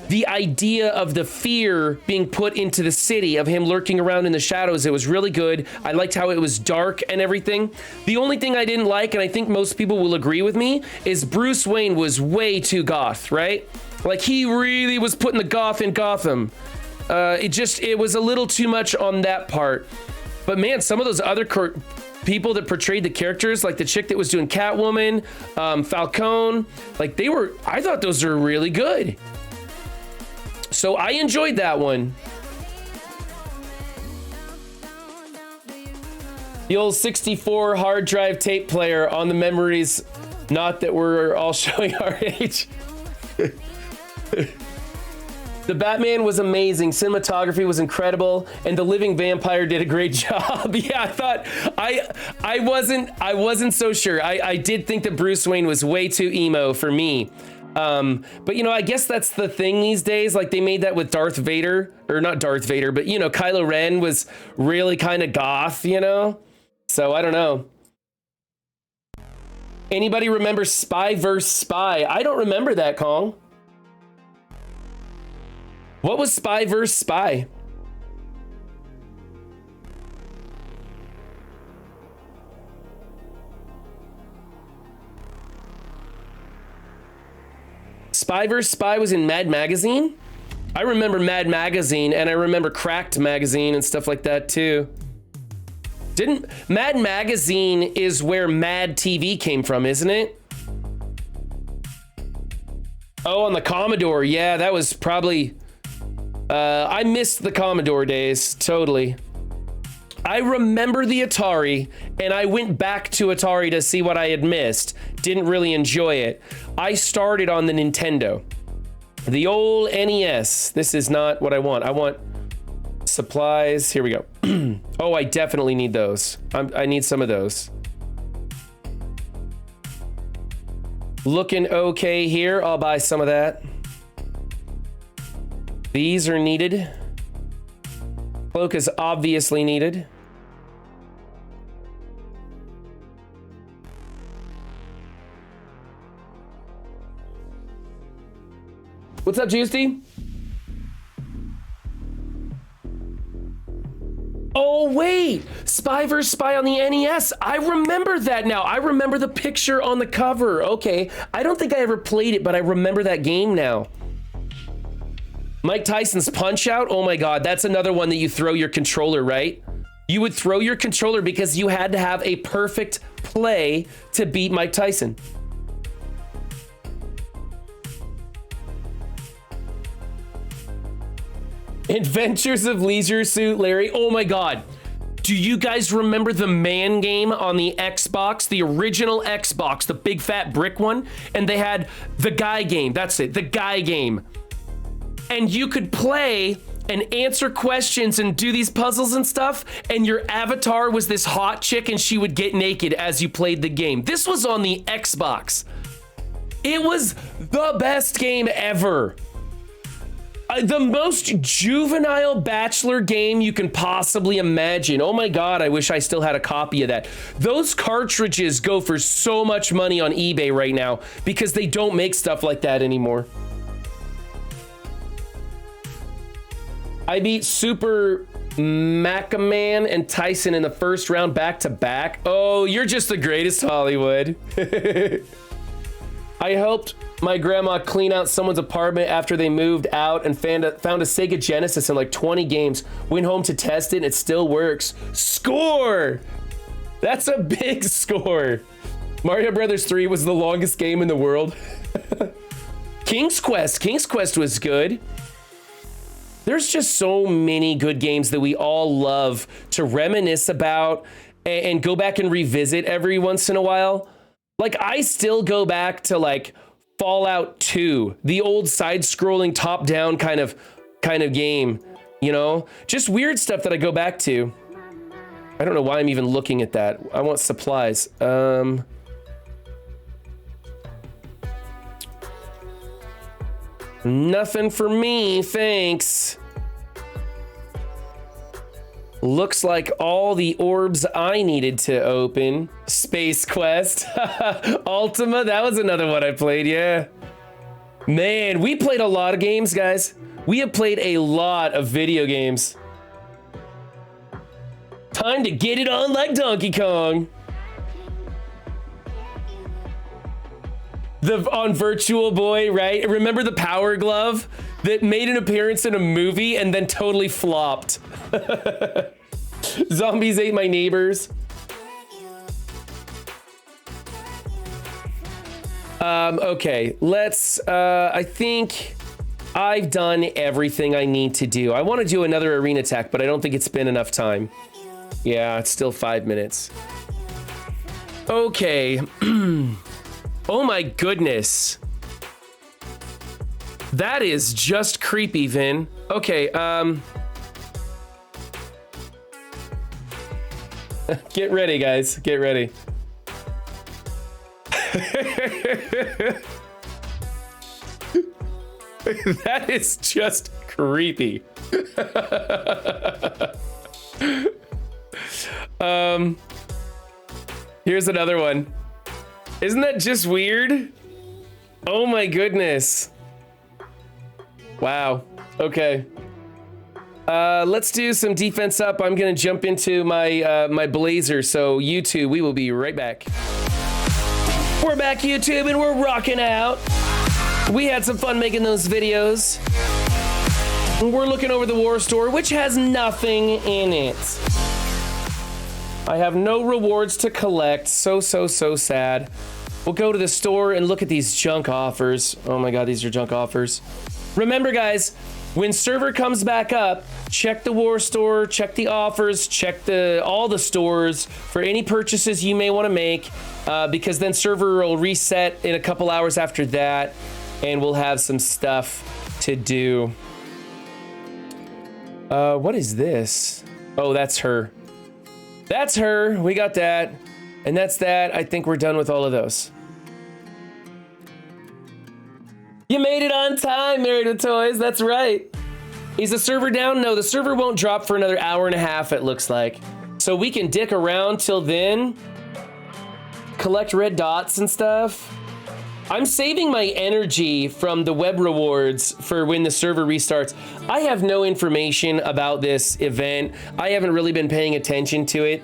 the idea of the fear being put into the city, of him lurking around in the shadows, it was really good. I liked how it was dark and everything. The only thing I didn't like, and I think most people will agree with me, is Bruce Wayne was way too goth, right? Like he really was putting the goth in Gotham. It was a little too much on that part. But man, some of those other people that portrayed the characters, like the chick that was doing Catwoman, Falcone, like I thought those were really good. So I enjoyed that one. The old 64 hard drive tape player on the memories. Not that we're all showing our age. The Batman was amazing. Cinematography was incredible, and the living vampire did a great job. Yeah, I thought I wasn't so sure. I did think that Bruce Wayne was way too emo for me. But you know, I guess that's the thing these days. Like they made that with Darth Vader, or not Darth Vader, but you know, Kylo Ren was really kind of goth, you know? So I don't know. Anybody remember Spy vs. Spy? I don't remember that, Kong. What was Spy vs. Spy? Spy vs. Spy was in Mad Magazine? I remember Mad Magazine, and I remember Cracked Magazine and stuff like that too. Didn't Mad Magazine is where Mad TV came from, isn't it? Oh, on the Commodore. Yeah, that was probably... I missed the Commodore days, totally. I remember the Atari, and I went back to Atari to see what I had missed. Didn't really enjoy it. I started on the Nintendo. The old NES. This is not what I want. I want supplies. Here we go. Oh, I definitely need those. I need some of those. Looking okay here. I'll buy some of that. These are needed. Cloak is obviously needed. What's up, Juicy? Oh, wait. Spy vs. Spy on the NES. I remember that now. I remember the picture on the cover. Okay. I don't think I ever played it, but I remember that game now. Mike Tyson's Punch-Out? Oh my God, that's another one that you throw your controller, right? You would throw your controller because you had to have a perfect play to beat Mike Tyson. Adventures of Leisure Suit Larry. Oh my God. Do you guys remember the Man game on the Xbox, the original Xbox, the big fat brick one? And they had the Guy game. That's it, the Guy game. And you could play and answer questions and do these puzzles and stuff, and your avatar was this hot chick and she would get naked as you played the game. This was on the Xbox. It was the best game ever. The most juvenile bachelor game you can possibly imagine. Oh my God, I wish I still had a copy of that. Those cartridges go for so much money on eBay right now because they don't make stuff like that anymore. I beat Super Macaman and Tyson in the first round back to back. Oh, you're just the greatest, Hollywood. I helped my grandma clean out someone's apartment after they moved out and found a Sega Genesis and like 20 games. Went home to test it and it still works. Score! That's a big score. Mario Brothers 3 was the longest game in the world. King's Quest was good. There's just so many good games that we all love to reminisce about and go back and revisit every once in a while. Like I still go back to like Fallout 2, the old side-scrolling top-down kind of game, you know? Just weird stuff that I go back to. I don't know why I'm even looking at that. I want supplies. Nothing for me, thanks. Looks like all the orbs I needed to open. Space Quest. Ultima, that was another one I played, yeah. Man, we played a lot of games, guys. We have played a lot of video games. Time to get it on like Donkey Kong. On Virtual Boy, right? Remember the Power Glove that made an appearance in a movie and then totally flopped? Zombies Ate My Neighbors. Okay, let's, I think I've done everything I need to do. I want to do another arena attack, but I don't think it's been enough time. Yeah, it's still 5 minutes. Okay. Oh my goodness. That is just creepy, Vin. Okay, get ready, guys. Get ready. That is just creepy. Here's another one. Isn't that just weird? Oh my goodness. Wow. Okay. Let's do some defense up. I'm gonna jump into my my blazer. So YouTube, we will be right back. We're back, YouTube, and we're rocking out. We had some fun making those videos. We're looking over the war store, which has nothing in it. I have no rewards to collect. So sad. We'll go to the store and look at these junk offers. Oh my God, these are junk offers. Remember, guys, when server comes back up, check the war store, check the offers, check all the stores for any purchases you may want to make, because then server will reset in a couple hours after that, and we'll have some stuff to do. What is this? Oh, that's her. That's her. We got that. And that's that. I think we're done with all of those. You made it on time, Married with Toys. That's right. Is the server down? No, the server won't drop for another hour and a half, it looks like. So we can dick around till then. Collect red dots and stuff. I'm saving my energy from the web rewards for when the server restarts. I have no information about this event. I haven't really been paying attention to it.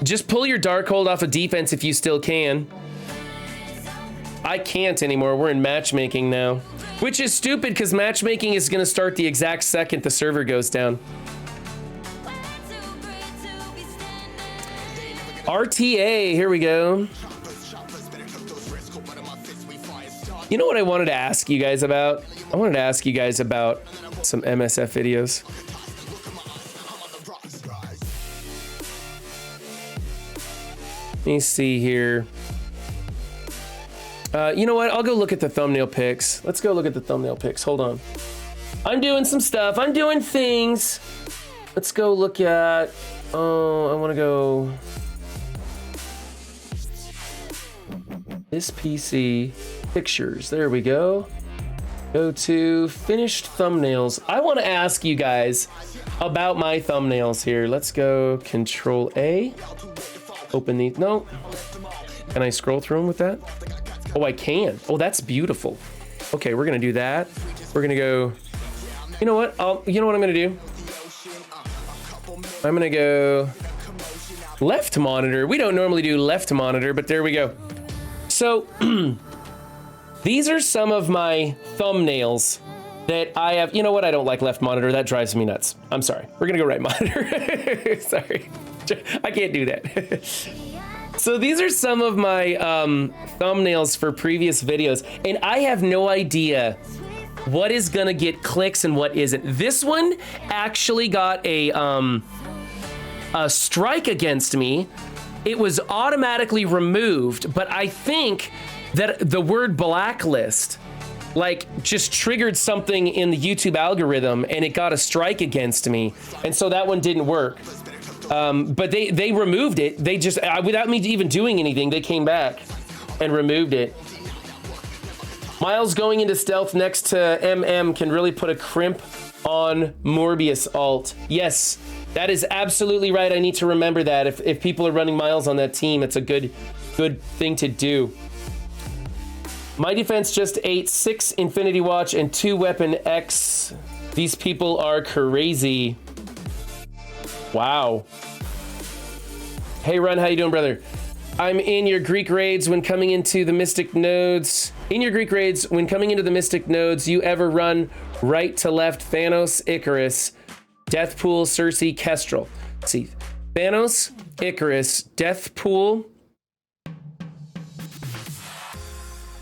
Just pull your Darkhold off of defense if you still can. I can't anymore. We're in matchmaking now, which is stupid because matchmaking is going to start the exact second the server goes down. RTA, here we go. You know what I wanted to ask you guys about? I wanted to ask you guys about some MSF videos. Let me see here. You know what? I'll go look at the thumbnail pics. Let's go look at the thumbnail pics. Hold on. I'm doing some stuff. I'm doing things. Let's go look at... Oh, I want to go... This PC... Pictures. There we go. Go to finished thumbnails. I want to ask you guys about my thumbnails here. Let's go Control A. Open these. No. Can I scroll through them with that? Oh, I can. Oh, that's beautiful. Okay, we're going to do that. We're going to go. You know what? You know what I'm going to do? I'm going to go left monitor. We don't normally do left monitor, but there we go. So, these are some of my thumbnails that I have. You know what? I don't like left monitor. That drives me nuts. I'm sorry. We're going to go right monitor. Sorry. I can't do that. So these are some of my thumbnails for previous videos, and I have no idea what is going to get clicks and what isn't. This one actually got a strike against me. It was automatically removed, but I think that the word blacklist like just triggered something in the YouTube algorithm and it got a strike against me. And so that one didn't work. But they removed it. They just, without me even doing anything, they came back and removed it. Miles going into stealth next to MM can really put a crimp on Morbius alt. Yes, that is absolutely right. I need to remember that. If people are running Miles on that team, it's a good thing to do. My defense just ate 6 Infinity Watch and 2 Weapon X. These people are crazy. Wow. Hey, Run, how you doing, brother? I'm in your Greek raids when coming into the Mystic nodes. In your Greek raids, when coming into the Mystic nodes, you ever run right to left Thanos, Icarus, Deathpool, Cersei, Kestrel. Let's see. Thanos, Icarus, Deathpool,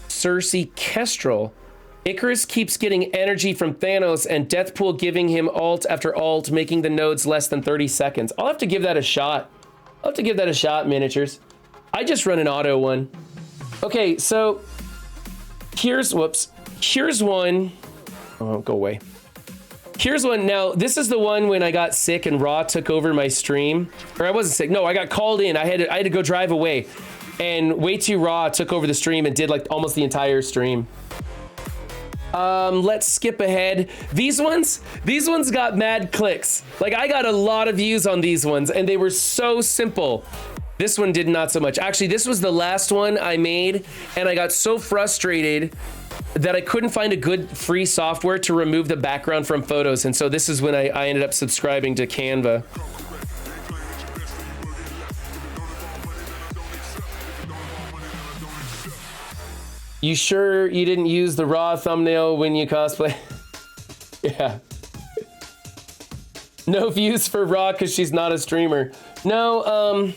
Cersei, Kestrel. Icarus keeps getting energy from Thanos and Deathpool giving him alt after alt, making the nodes less than 30 seconds. I'll have to give that a shot. I'll have to give that a shot, miniatures. I just run an auto one. Okay, so here's Here's one. Oh, go away. Here's one. Now, this is the one when I got sick and Raw took over my stream. Or I wasn't sick. No, I got called in. I had to go drive away. And Way Too Raw took over the stream and did like almost the entire stream. Let's skip ahead. These ones got mad clicks. Like, I got a lot of views on these ones and they were so simple. This one did not so much. Actually, this was the last one I made and I got so frustrated that I couldn't find a good free software to remove the background from photos. And so this is when I ended up subscribing to Canva. You sure you didn't use the raw thumbnail when you cosplay? Yeah. No views for Raw because she's not a streamer. No,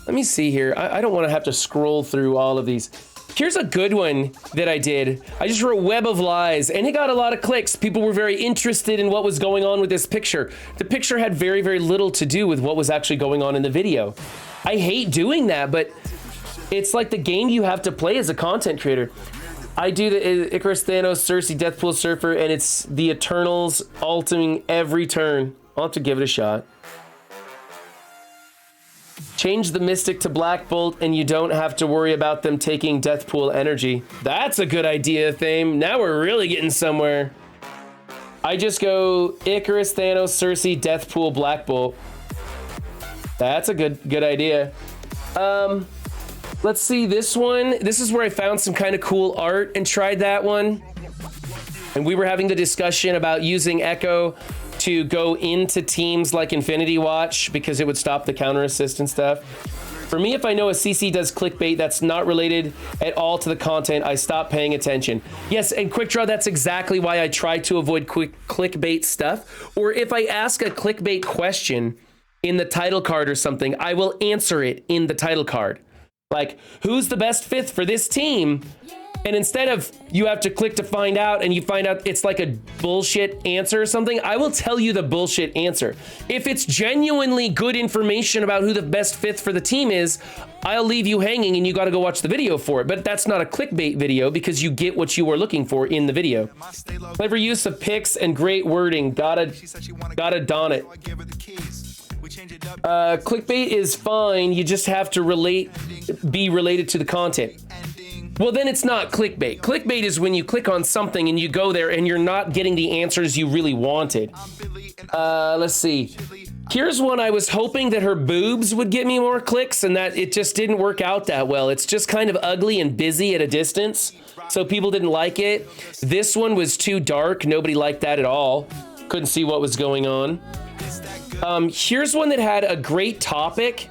let me see here. I don't want to have to scroll through all of these. Here's a good one that I did. I just wrote Web of Lies and it got a lot of clicks. People were very interested in what was going on with this picture. The picture had very, very little to do with what was actually going on in the video. I hate doing that, but it's like the game you have to play as a content creator. I do the Icarus, Thanos, Cersei, Deathpool, Surfer, and it's the Eternals ulting every turn. I'll have to give it a shot. Change the Mystic to Black Bolt and you don't have to worry about them taking Deathpool energy. That's a good idea, Thame. Now we're really getting somewhere. I just go Icarus, Thanos, Cersei, Deathpool, Black Bolt. That's a good idea. Let's see this one. This is where I found some kind of cool art and tried that one. And we were having the discussion about using Echo to go into teams like Infinity Watch because it would stop the counter assist and stuff. For me, if I know a CC does clickbait that's not related at all to the content, I stop paying attention. Yes, and Quick Draw, that's exactly why I try to avoid clickbait stuff. Or if I ask a clickbait question in the title card or something, I will answer it in the title card. Like, who's the best fifth for this team? And instead of you have to click to find out and you find out it's like a bullshit answer or something, I will tell you the bullshit answer. If it's genuinely good information about who the best fifth for the team is, I'll leave you hanging and you got to go watch the video for it. But that's not a clickbait video because you get what you were looking for in the video. Clever use of pics and great wording. Gotta don it. Clickbait is fine. You just have to be related to the content. Well, then it's not clickbait. Clickbait is when you click on something and you go there and you're not getting the answers you really wanted. Let's see. Here's one I was hoping that her boobs would get me more clicks and that it just didn't work out that well. It's just kind of ugly and busy at a distance, so people didn't like it. This one was too dark. Nobody liked that at all. Couldn't see what was going on. Here's one that had a great topic.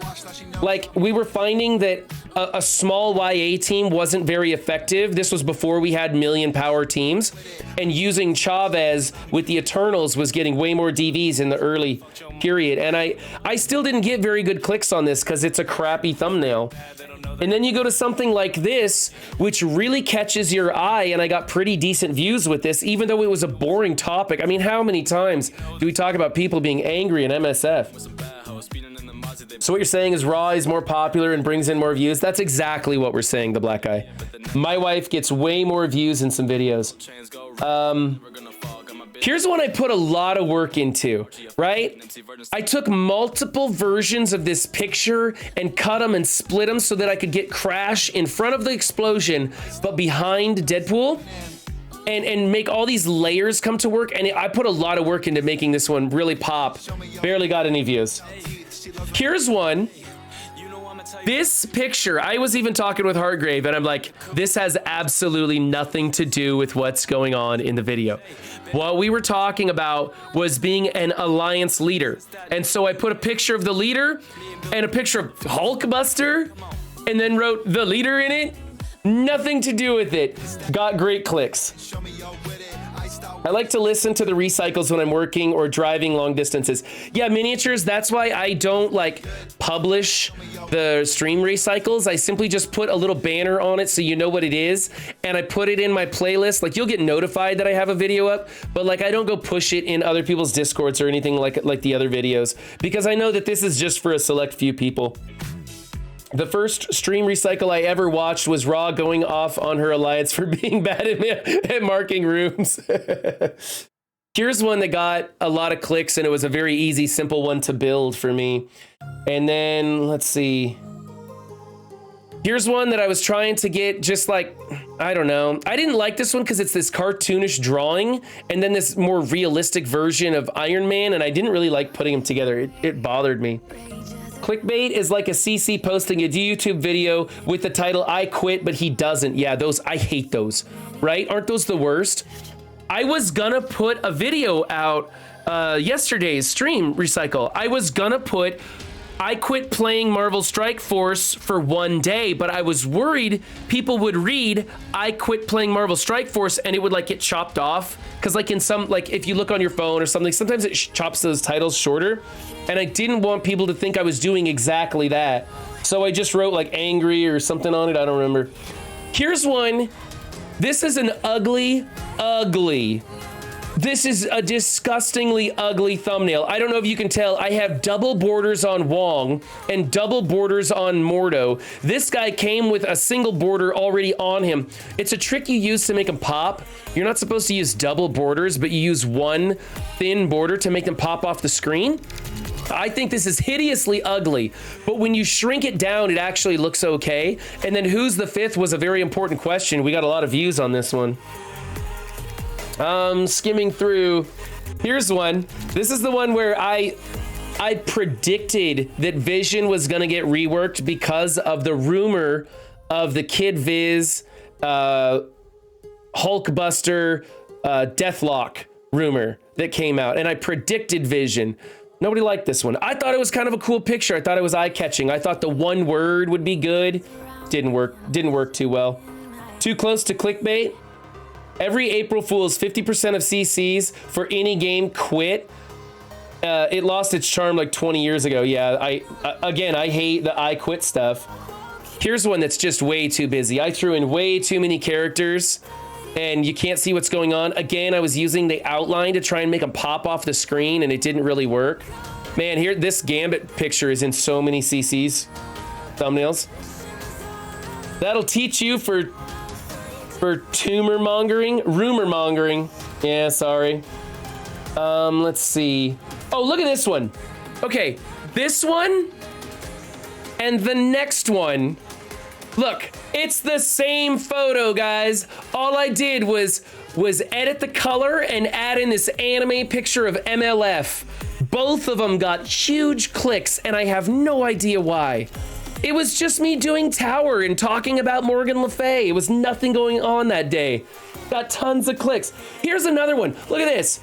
Like, we were finding that a small YA team wasn't very effective. This was before we had million power teams, and using Chavez with the Eternals was getting way more DVs in the early period. And I still didn't get very good clicks on this because it's a crappy thumbnail. And then you go to something like this, which really catches your eye, and I got pretty decent views with this, even though it was a boring topic. I mean, how many times do we talk about people being angry in MSF? So what you're saying is Raw is more popular and brings in more views? That's exactly what we're saying, the black guy. My wife gets way more views in some videos. Here's one I put a lot of work into, right? I took multiple versions of this picture and cut them and split them so that I could get Crash in front of the explosion, but behind Deadpool, and make all these layers come to work. And I put a lot of work into making this one really pop. Barely got any views. Here's one. This picture, I was even talking with Hargrave, and I'm like, this has absolutely nothing to do with what's going on in the video. What we were talking about was being an alliance leader. And so I put a picture of the leader and a picture of Hulkbuster and then wrote the leader in it. Nothing to do with it. Got great clicks. I like to listen to the recycles when I'm working or driving long distances. Yeah, miniatures, that's why I don't like publish the stream recycles. I simply just put a little banner on it so you know what it is, and I put it in my playlist. Like, you'll get notified that I have a video up, but like, I don't go push it in other people's Discords or anything like the other videos, because I know that this is just for a select few people. The first stream recycle I ever watched was Raw going off on her alliance for being bad at marking rooms. Here's one that got a lot of clicks, and it was a very easy, simple one to build for me. And then, let's see. Here's one that I was trying to get just like, I don't know. I didn't like this one because it's this cartoonish drawing and then this more realistic version of Iron Man, and I didn't really like putting them together. It bothered me. Clickbait is like a CC posting a YouTube video with the title, I quit, but he doesn't. Yeah, those, I hate those, right? Aren't those the worst? I was gonna put a video out yesterday's stream recycle. I was gonna put, I quit playing Marvel Strike Force for 1 day, but I was worried people would read, I quit playing Marvel Strike Force, and it would like get chopped off. Cause like in some, like if you look on your phone or something, sometimes it chops those titles shorter. And I didn't want people to think I was doing exactly that. So I just wrote like angry or something on it. I don't remember. Here's one. This is an ugly. This is a disgustingly ugly thumbnail. I don't know if you can tell. I have double borders on Wong and double borders on Mordo. This guy came with a single border already on him. It's a trick you use to make them pop. You're not supposed to use double borders, but you use one thin border to make them pop off the screen. I think this is hideously ugly, but when you shrink it down, it actually looks okay. And then who's the fifth was a very important question. We got a lot of views on this one. Skimming through, here's one. This is the one where I predicted that Vision was gonna get reworked because of the rumor of the Kid Viz, Hulkbuster, Deathlock rumor that came out, and I predicted Vision. Nobody liked this one. I thought it was kind of a cool picture. I thought it was eye-catching. I thought the one word would be good. Didn't work too well. Too close to clickbait. Every April Fool's 50% of CCs for any game quit. It lost its charm like 20 years ago. Yeah, I hate the I quit stuff. Here's one that's just way too busy. I threw in way too many characters and you can't see what's going on. Again, I was using the outline to try and make them pop off the screen and it didn't really work. Man, here, this Gambit picture is in so many CCs thumbnails. That'll teach you for rumor mongering. Yeah, sorry. Let's see. Oh, look at this one. Okay, this one and the next one. Look, it's the same photo, guys. All I did was edit the color and add in this anime picture of MLF. Both of them got huge clicks, and I have no idea why. It was just me doing Tower and talking about Morgan Le Fay. It was nothing going on that day. Got tons of clicks. Here's another one. Look at this.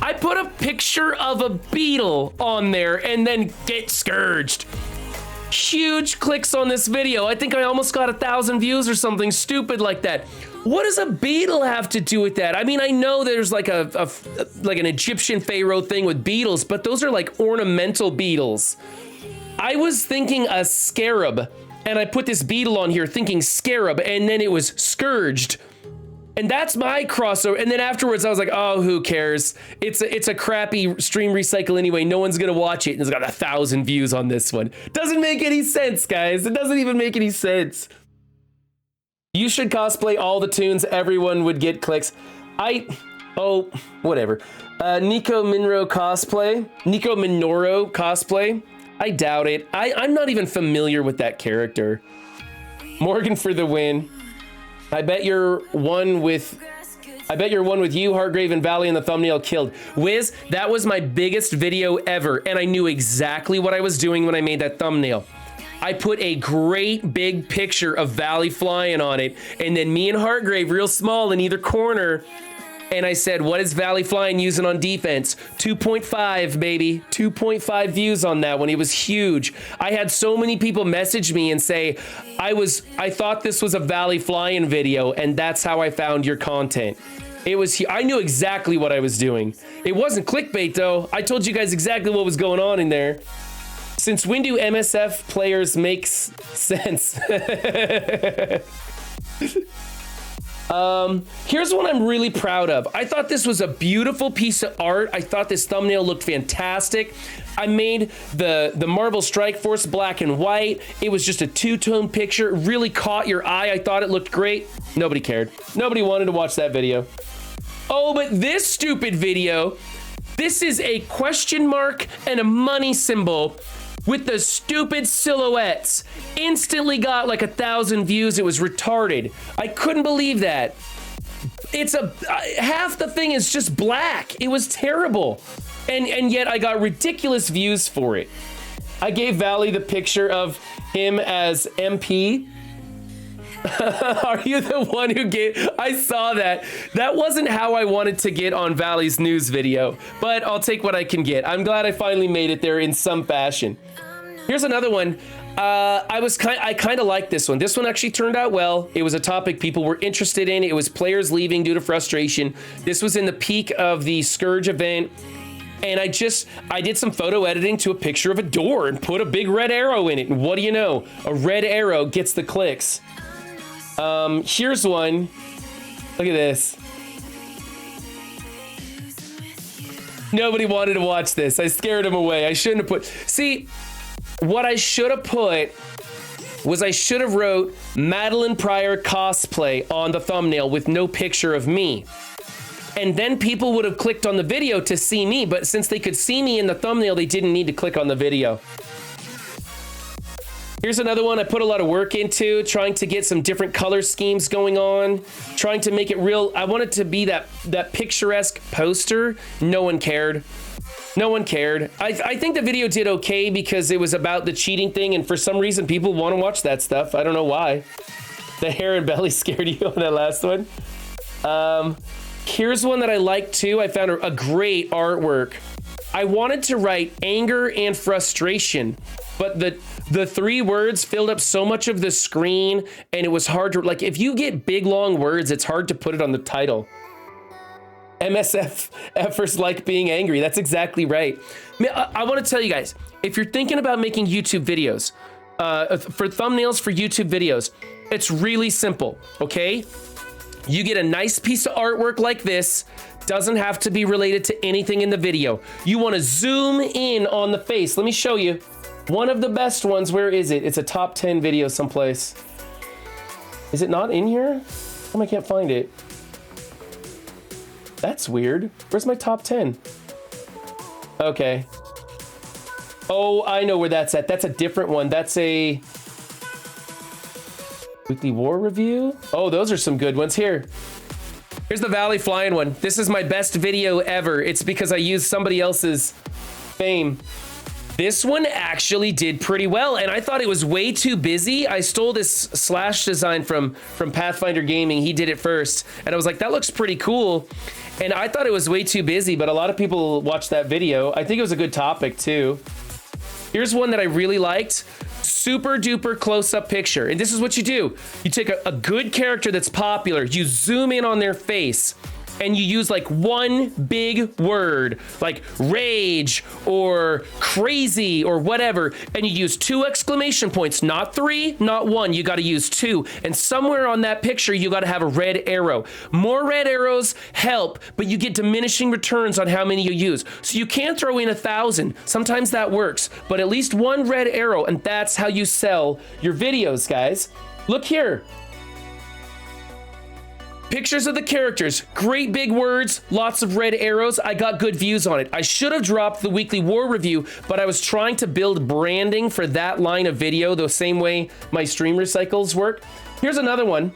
I put a picture of a beetle on there and then get scourged. Huge clicks on this video. I think I almost got 1,000 views or something stupid like that. What does a beetle have to do with that? I mean, I know there's like like an Egyptian pharaoh thing with beetles, but those are like ornamental beetles. I was thinking a scarab, and I put this beetle on here thinking scarab, and then it was scourged. And that's my crossover. And then afterwards, I was like, oh, who cares? It's a crappy stream recycle anyway. No one's gonna watch it. And it's got 1,000 views on this one. Doesn't make any sense, guys. It doesn't even make any sense. You should cosplay all the tunes. Everyone would get clicks. Oh, whatever. Nico Minoro cosplay. I doubt it. I'm not even familiar with that character. Morgan for the win. I bet you're one with you, Hargrave, and Valley in the thumbnail killed. Wiz, that was my biggest video ever, and I knew exactly what I was doing when I made that thumbnail. I put a great big picture of Valley flying on it, and then me and Hargrave real small in either corner, and I said, what is Valley flying using on defense? 2.5, baby. 2.5 views on that one. It was huge. I had so many people message me and say, I thought this was a Valley flying video, and that's how I found your content. I knew exactly what I was doing. It wasn't clickbait, though. I told you guys exactly what was going on in there. Since when do MSF players make sense? Here's one I'm really proud of. I thought this was a beautiful piece of art. I thought this thumbnail looked fantastic. I made the Marvel Strike Force black and white. It was just a two-tone picture. It really caught your eye. I thought it looked great. Nobody cared. Nobody wanted to watch that video. Oh, but this stupid video, this is a question mark and a money symbol with the stupid silhouettes. Instantly got like 1,000 views. It was retarded. I couldn't believe that. It's half the thing is just black. It was terrible. And yet I got ridiculous views for it. I gave Valley the picture of him as MP. Are you the one who gave? I saw that. That wasn't how I wanted to get on Valley's news video, but I'll take what I can get. I'm glad I finally made it there in some fashion. Here's another one. I kind of like this one. This one actually turned out well. It was a topic people were interested in. It was players leaving due to frustration. This was in the peak of the Scourge event. And I did some photo editing to a picture of a door and put a big red arrow in it. And what do you know? A red arrow gets the clicks. Here's one. Look at this. Nobody wanted to watch this. I scared them away. I shouldn't have put... See, what I should have put was I should have wrote Madeline Pryor cosplay on the thumbnail with no picture of me. And then people would have clicked on the video to see me, but since they could see me in the thumbnail, they didn't need to click on the video. Here's another one I put a lot of work into, trying to get some different color schemes going on, trying to make it real. I wanted to be that picturesque poster. No one cared. No one cared. I think the video did okay because it was about the cheating thing, and for some reason, people want to watch that stuff. I don't know why. The hair and belly scared you on that last one. Here's one that I like too. I found a great artwork. I wanted to write anger and frustration, but the three words filled up so much of the screen, and it was hard to, like, if you get big long words, it's hard to put it on the title. MSF effers like being angry. That's exactly right. I want to tell you guys, if you're thinking about making YouTube videos, for thumbnails for YouTube videos, it's really simple, okay? You get a nice piece of artwork like this. Doesn't have to be related to anything in the video. You want to zoom in on the face. Let me show you. One of the best ones, where is it? It's a top 10 video someplace. Is it not in here? Oh, I can't find it. That's weird. Where's my top 10? Okay. Oh, I know where that's at. That's a different one. That's a weekly war review. Oh, those are some good ones. Here's the Valley flying one. This is my best video ever. It's because I used somebody else's fame. This one actually did pretty well, and I thought it was way too busy. I stole this slash design from Pathfinder Gaming. He did it first, and I was like, that looks pretty cool. And I thought it was way too busy, but a lot of people watched that video. I think it was a good topic too. Here's one that I really liked. Super duper close-up picture. And this is what you do. You take a good character that's popular, you zoom in on their face, and you use like one big word, like rage or crazy or whatever, and you use 2 exclamation points, not 3, not 1. You got to use 2. And somewhere on that picture, you got to have a red arrow. More red arrows help, but you get diminishing returns on how many you use. So you can throw in 1,000. Sometimes that works, but at least one red arrow, and that's how you sell your videos, guys. Look here. Pictures of the characters, great big words, lots of red arrows. I got good views on it. I should have dropped the weekly war review, but I was trying to build branding for that line of video the same way my stream recycles work. Here's another one.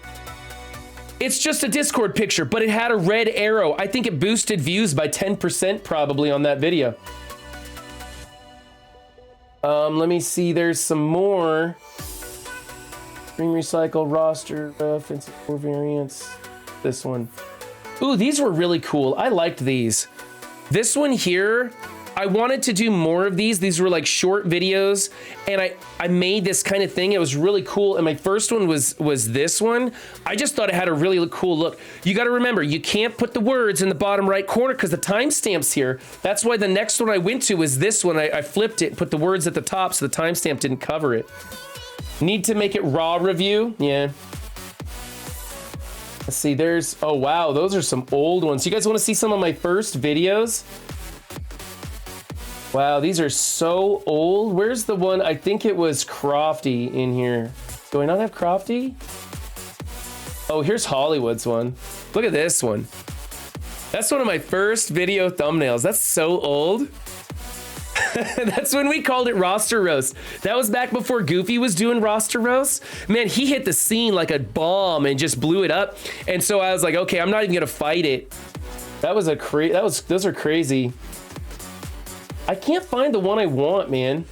It's just a Discord picture, but it had a red arrow. I think it boosted views by 10% probably on that video. Let me see, there's some more. Stream recycle, roster, offensive war variants. This one. Ooh, these were really cool. I liked these. This one here, I wanted to do more of these. These were like short videos, and I made this kind of thing. It was really cool. And my first one was this one. I just thought it had a really cool look. You got to remember, you can't put the words in the bottom right corner because the timestamp's here. That's why the next one I went to was this one. I flipped it, put the words at the top so the timestamp didn't cover it. Need to make it raw review. Yeah. Let's see, there's, oh wow, those are some old ones. You guys want to see some of my first videos? Wow, these are so old. Where's the one? I think it was Crofty in here. Do I not have Crofty? Oh, here's Hollywood's one. Look at this one. That's one of my first video thumbnails. That's so old. That's when we called it roster roast. That was back before Goofy was doing roster roast. Man, he hit the scene like a bomb and just blew it up. And so I was like, okay, I'm not even gonna fight it. That was those are crazy. I can't find the one I want, man.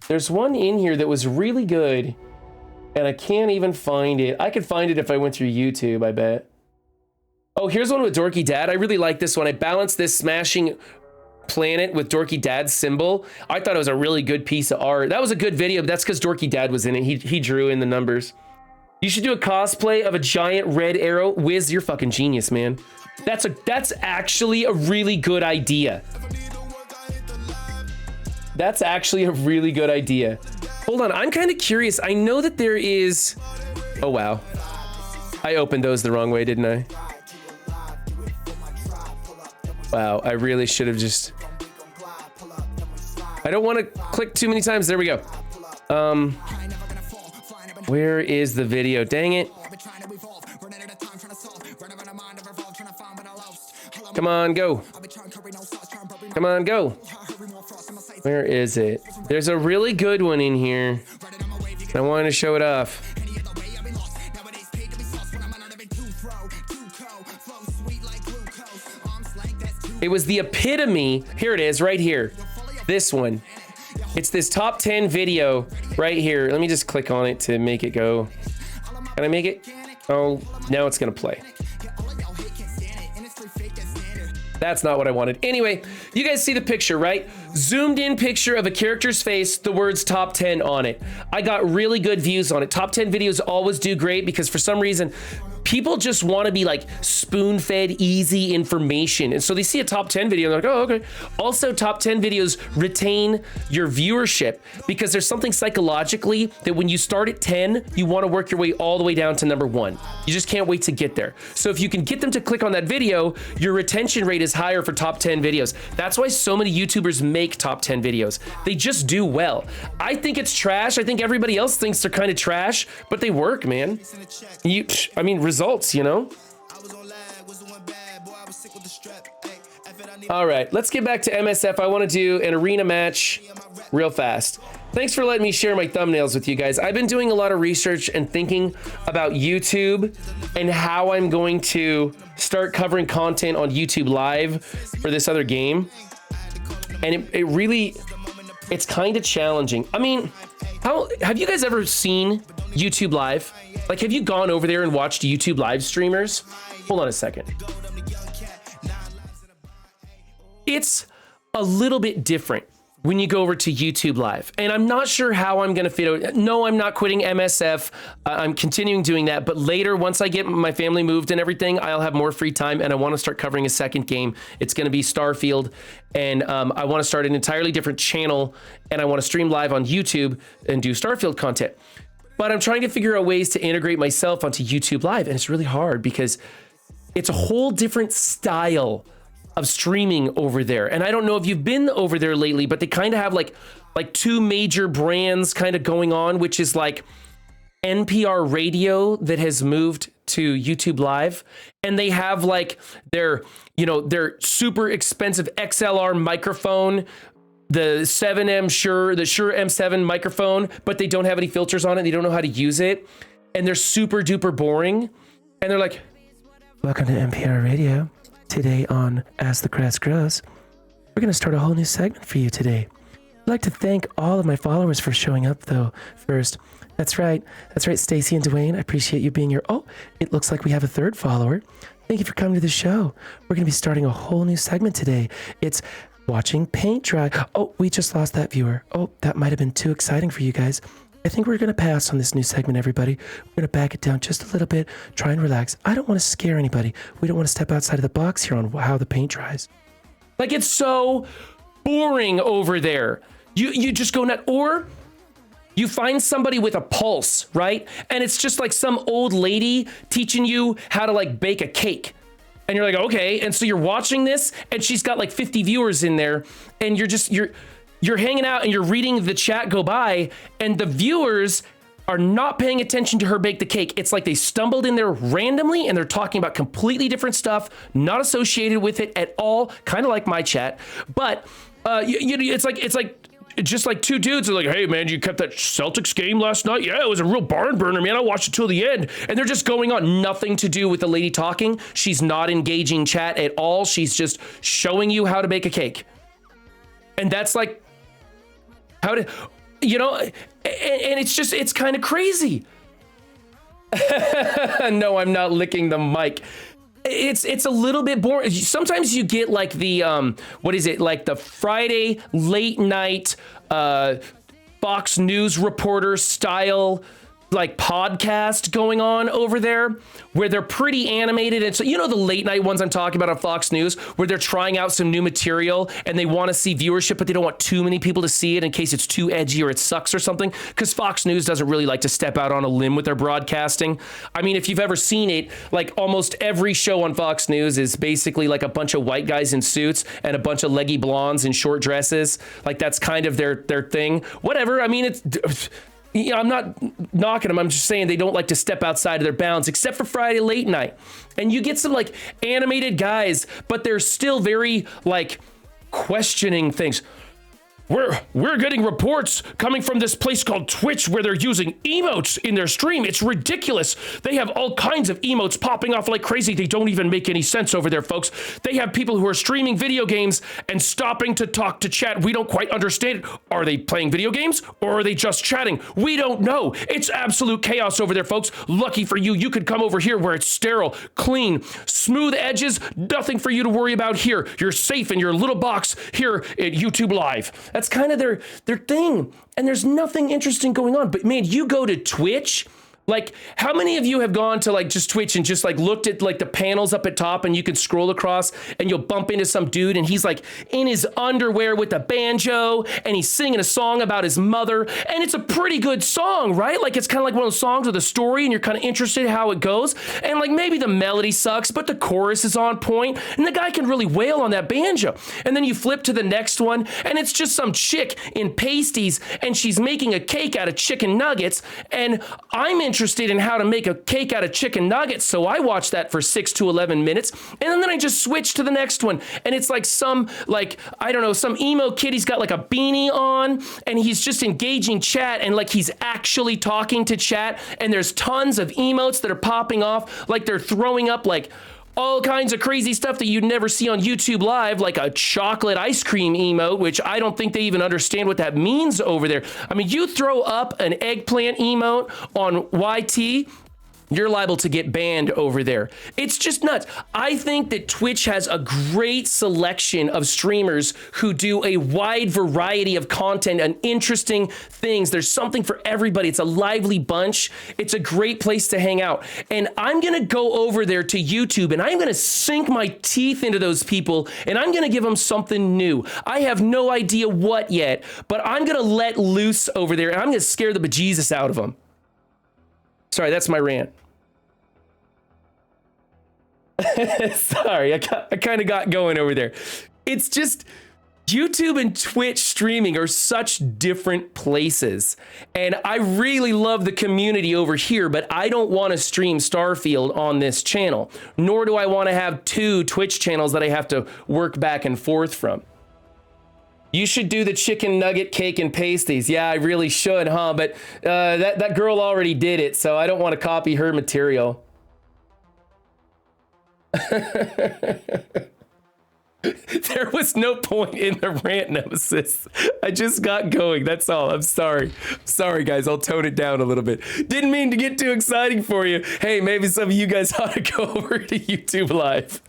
There's one in here that was really good and I can't even find it. I could find it if I went through YouTube, I bet. Oh, here's one with Dorky Dad. I really like this one. I balanced this smashing planet with Dorky Dad's symbol. I thought it was a really good piece of art. That was a good video, but that's because Dorky Dad was in it. He drew in the numbers. You should do a cosplay of a giant red arrow. Wiz, you're fucking genius, man. That's actually a really good idea. That's actually a really good idea. Hold on, I'm kind of curious. I know that there is... Oh, wow. I opened those the wrong way, didn't I? Wow, I really should have just... I don't want to click too many times. There we go. Where is the video? Dang it. Come on, go. Come on, go. Where is it? There's a really good one in here. I wanted to show it off. It was the epitome. Here it is, right here. This one. It's this top 10 video right here. Let me just click on it to make it go. Can I make it? Oh, now it's gonna play. That's not what I wanted. Anyway, you guys see the picture, right? Zoomed in picture of a character's face, the words top 10 on it. I got really good views on it. Top 10 videos always do great because for some reason, people just want to be like spoon-fed easy information. And so they see a top 10 video and they're like, oh, okay. Also, top 10 videos retain your viewership because there's something psychologically that when you start at 10, you want to work your way all the way down to number 1. You just can't wait to get there. So if you can get them to click on that video, your retention rate is higher for top 10 videos. That's why so many YouTubers make top 10 videos. They just do well. I think it's trash. I think everybody else thinks they're kind of trash, but they work, man. I mean, results, you know? All right, let's get back to MSF. I want to do an arena match real fast. Thanks for letting me share my thumbnails with you guys. I've been doing a lot of research and thinking about YouTube and how I'm going to start covering content on YouTube Live for this other game. And it really, it's kind of challenging. I mean, how have you guys ever seen YouTube Live? Like, have you gone over there and watched YouTube Live streamers? Hold on a second. It's a little bit different when you go over to YouTube Live. And I'm not sure how I'm going to fit out. No, I'm not quitting MSF. I'm continuing doing that. But later, once I get my family moved and everything, I'll have more free time. And I want to start covering a second game. It's going to be Starfield. And I want to start an entirely different channel. And I want to stream live on YouTube and do Starfield content. But I'm trying to figure out ways to integrate myself onto YouTube Live. And it's really hard because it's a whole different style of streaming over there. And I don't know if you've been over there lately, but they kind of have like two major brands kind of going on, which is like NPR Radio that has moved to YouTube Live. And they have like their super expensive XLR microphone, the Shure M7 microphone, but they don't have any filters on it. They don't know how to use it. And they're super duper boring. And they're like, welcome to NPR Radio. Today on As the Grass Grows, we're going to start a whole new segment for you today. I'd like to thank all of my followers for showing up, though, first. That's right, Stacy and Dwayne. I appreciate you being here. Oh, it looks like we have a third follower. Thank you for coming to the show. We're going to be starting a whole new segment today. It's watching paint dry. Oh, we just lost that viewer. Oh, that might have been too exciting for you guys. I think we're going to pass on this new segment, everybody. We're going to back it down just a little bit, try and relax. I don't want to scare anybody. We don't want to step outside of the box here on how the paint dries. Like, it's so boring over there. You just go nuts. Or You find somebody with a pulse, right? And it's just like some old lady teaching you how to like bake a cake. And you're like, okay. And so you're watching this and she's got like 50 viewers in there and you're hanging out and you're reading the chat go by and the viewers are not paying attention to her bake the cake. It's like they stumbled in there randomly and they're talking about completely different stuff, not associated with it at all, kind of like my chat. But it's like just like two dudes are like, hey man, you kept that Celtics game last night? Yeah, it was a real barn burner, man. I watched it till the end. And they're just going on, nothing to do with the lady talking. She's not engaging chat at all. She's just showing you how to bake a cake. And that's like, how to, and it's kind of crazy. No, I'm not licking the mic. It's a little bit boring. Sometimes you get like the like the Friday late night Fox News reporter style like podcast going on over there where they're pretty animated. And so, the late night ones I'm talking about on Fox News where they're trying out some new material and they want to see viewership, but they don't want too many people to see it in case it's too edgy or it sucks or something. Because Fox News doesn't really like to step out on a limb with their broadcasting. I mean, if you've ever seen it, like almost every show on Fox News is basically like a bunch of white guys in suits and a bunch of leggy blondes in short dresses. Like that's kind of their thing. Whatever. I mean, it's... I'm not knocking them. I'm just saying they don't like to step outside of their bounds, except for Friday late night. And you get some like animated guys, but they're still very like questioning things. We're getting reports coming from this place called Twitch where they're using emotes in their stream. It's ridiculous. They have all kinds of emotes popping off like crazy. They don't even make any sense over there, folks. They have people who are streaming video games and stopping to talk to chat. We don't quite understand it. Are they playing video games or are they just chatting? We don't know. It's absolute chaos over there, folks. Lucky for you, you could come over here where it's sterile, clean, smooth edges, nothing for you to worry about here. You're safe in your little box here at YouTube Live. That's kind of their thing. And there's nothing interesting going on. But man, you go to Twitch, like how many of you have gone to like just Twitch and just like looked at like the panels up at top and you can scroll across and you'll bump into some dude and he's like in his underwear with a banjo and he's singing a song about his mother and it's a pretty good song, right? Like it's kind of like one of those songs with a story and you're kind of interested in how it goes. And like maybe the melody sucks, but the chorus is on point and the guy can really wail on that banjo. And then you flip to the next one and it's just some chick in pasties and she's making a cake out of chicken nuggets. And I'm interested in how to make a cake out of chicken nuggets, so I watched that for 6 to 11 minutes, and then I just switched to the next one, and it's like some, like, I don't know, some emo kid, he's got like a beanie on, and he's just engaging chat, and like he's actually talking to chat, and there's tons of emotes that are popping off, like they're throwing up like all kinds of crazy stuff that you'd never see on YouTube Live, like a chocolate ice cream emote, which I don't think they even understand what that means over there. I mean, you throw up an eggplant emote on YT, you're liable to get banned over there. It's just nuts. I think that Twitch has a great selection of streamers who do a wide variety of content and interesting things. There's something for everybody. It's a lively bunch. It's a great place to hang out. And I'm going to go over there to YouTube and I'm going to sink my teeth into those people and I'm going to give them something new. I have no idea what yet, but I'm going to let loose over there and I'm going to scare the bejesus out of them. Sorry, that's my rant. Sorry, I kind of got going over there. It's just YouTube and Twitch streaming are such different places. And I really love the community over here, but I don't want to stream Starfield on this channel, nor do I want to have 2 Twitch channels that I have to work back and forth from. You should do the chicken nugget cake and pasties. Yeah, I really should, huh? But that girl already did it, so I don't want to copy her material. There was no point in the rant, Nemesis. I just got going. That's all. I'm sorry. Sorry, guys. I'll tone it down a little bit. Didn't mean to get too exciting for you. Hey, maybe some of you guys ought to go over to YouTube Live.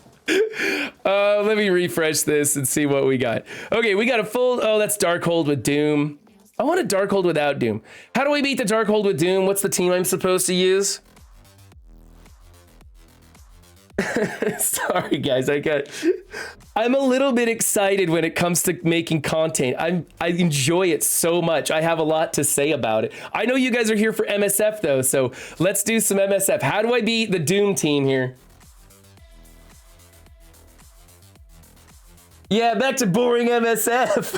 Let me refresh this and see what we got. Okay, we got a full... Oh, that's Darkhold with Doom. I want a Darkhold without Doom. How do we beat the Darkhold with Doom? What's the team I'm supposed to use? Sorry guys, I'm a little bit excited when it comes to making content. I enjoy it so much. I have a lot to say about it. I know you guys are here for MSF though, so let's do some MSF. How do I beat the Doom team here? Yeah, back to boring MSF.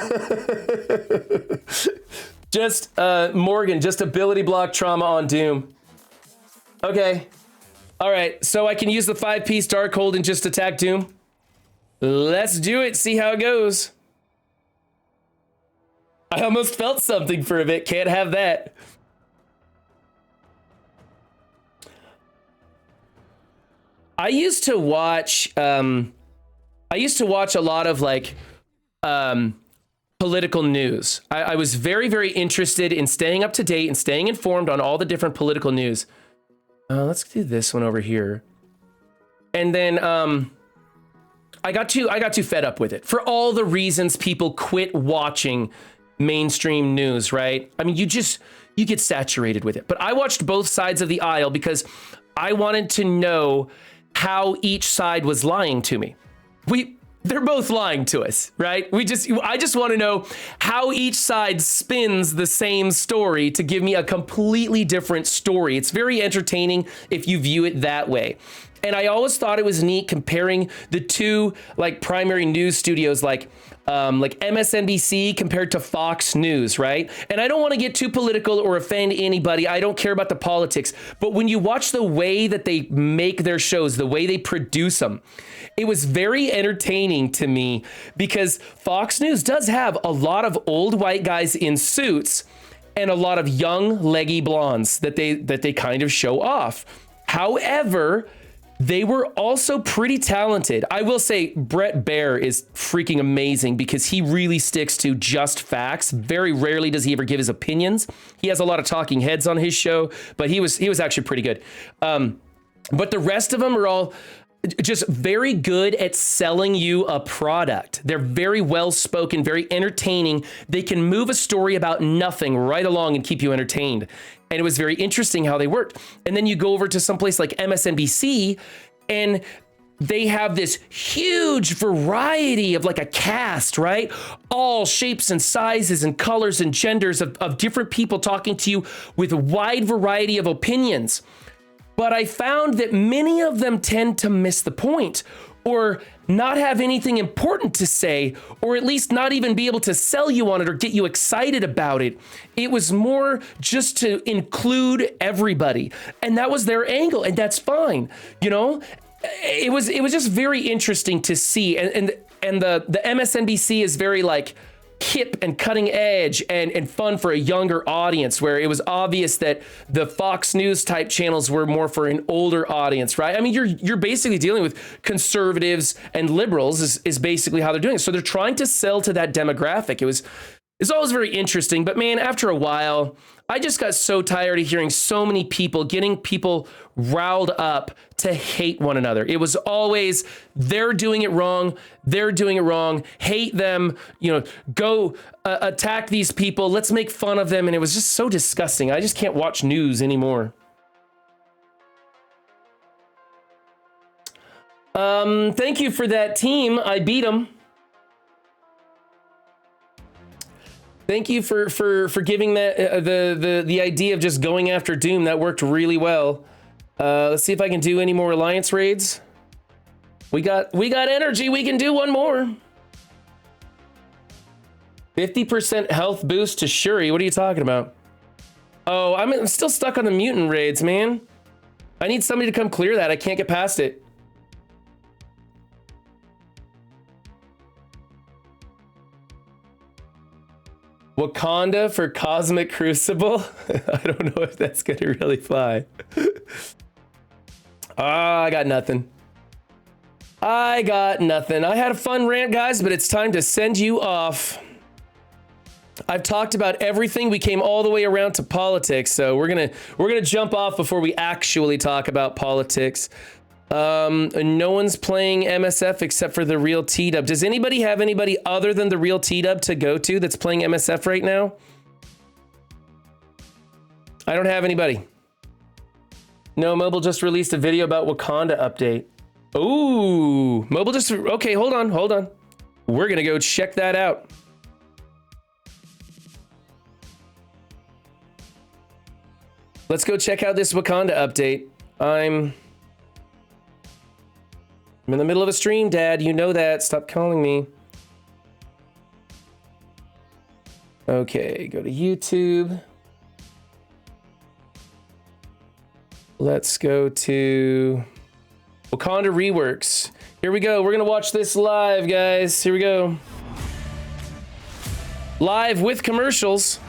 Just Morgan, just ability block trauma on Doom. Okay. All right, so I can use the 5-piece Darkhold and just attack Doom. Let's do it, see how it goes. I almost felt something for a bit, can't have that. I used to watch a lot of like political news. I was very, very interested in staying up to date and staying informed on all the different political news. Let's do this one over here. And then I got too fed up with it for all the reasons people quit watching mainstream news, right? I mean, you get saturated with it. But I watched both sides of the aisle because I wanted to know how each side was lying to me. They're both lying to us, right? I just want to know how each side spins the same story to give me a completely different story. It's very entertaining if you view it that way. And I always thought it was neat comparing the two like primary news studios like MSNBC compared to Fox News, right? And I don't want to get too political or offend anybody. I don't care about the politics. But when you watch the way that they make their shows, the way they produce them, it was very entertaining to me because Fox News does have a lot of old white guys in suits and a lot of young leggy blondes that they kind of show off. However, they were also pretty talented. I will say Brett Baer is freaking amazing because he really sticks to just facts. Very rarely does he ever give his opinions. He has a lot of talking heads on his show, but he was actually pretty good. But the rest of them are all just very good at selling you a product. They're very well spoken, very entertaining. They can move a story about nothing right along and keep you entertained. And it was very interesting how they worked. And then you go over to someplace like MSNBC and they have this huge variety of like a cast, right? All shapes and sizes and colors and genders of different people talking to you with a wide variety of opinions. But I found that many of them tend to miss the point or not have anything important to say, or at least not even be able to sell you on it or get you excited about it. It was more just to include everybody. And that was their angle, and that's fine. You know, it was just very interesting to see. And the MSNBC is very like hip and cutting edge and fun for a younger audience, where it was obvious that the Fox News type channels were more for an older audience, right? I mean, you're basically dealing with conservatives and liberals is basically how they're doing it. So they're trying to sell to that demographic. It's always very interesting, but man, after a while, I just got so tired of hearing so many people getting people riled up to hate one another. It was always, they're doing it wrong. They're doing it wrong. Hate them, go attack these people. Let's make fun of them. And it was just so disgusting. I just can't watch news anymore. Thank you for that team. I beat them. Thank you for giving that the idea of just going after Doom. That worked really well. Let's see if I can do any more alliance raids. We got energy. We can do one more. 50% health boost to Shuri. What are you talking about? Oh, I'm still stuck on the mutant raids, man. I need somebody to come clear that. I can't get past it. Wakanda for Cosmic Crucible? I don't know if that's gonna really fly. I got nothing. I had a fun rant, guys, but it's time to send you off. I've talked about everything. We came all the way around to politics, so we're gonna jump off before we actually talk about politics. No one's playing MSF except for the real T-Dub. Does anybody have anybody other than the real T-Dub to go to that's playing MSF right now? I don't have anybody. No, Mobile just released a video about Wakanda update. Ooh, mobile just, okay, hold on. We're gonna go check that out. Let's go check out this Wakanda update. I'm in the middle of a stream, Dad. You know that. Stop calling me. Okay, go to YouTube. Let's go to Wakanda Reworks. Here we go. We're gonna watch this live, guys. Here we go. Live with commercials.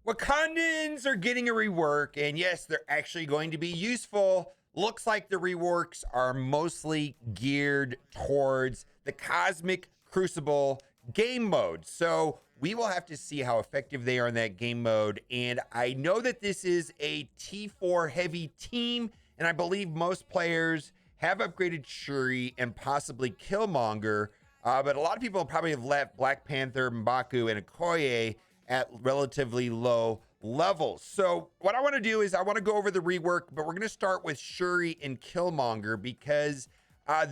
Wakandans are getting a rework, and yes, they're actually going to be useful. Looks like the reworks are mostly geared towards the Cosmic Crucible game mode. So we will have to see how effective they are in that game mode. And I know that this is a T4 heavy team, and I believe most players have upgraded Shuri and possibly Killmonger. But a lot of people probably have left Black Panther, M'Baku, and Okoye at relatively low levels. So what I want to do is I want to go over the rework, but we're going to start with Shuri and Killmonger because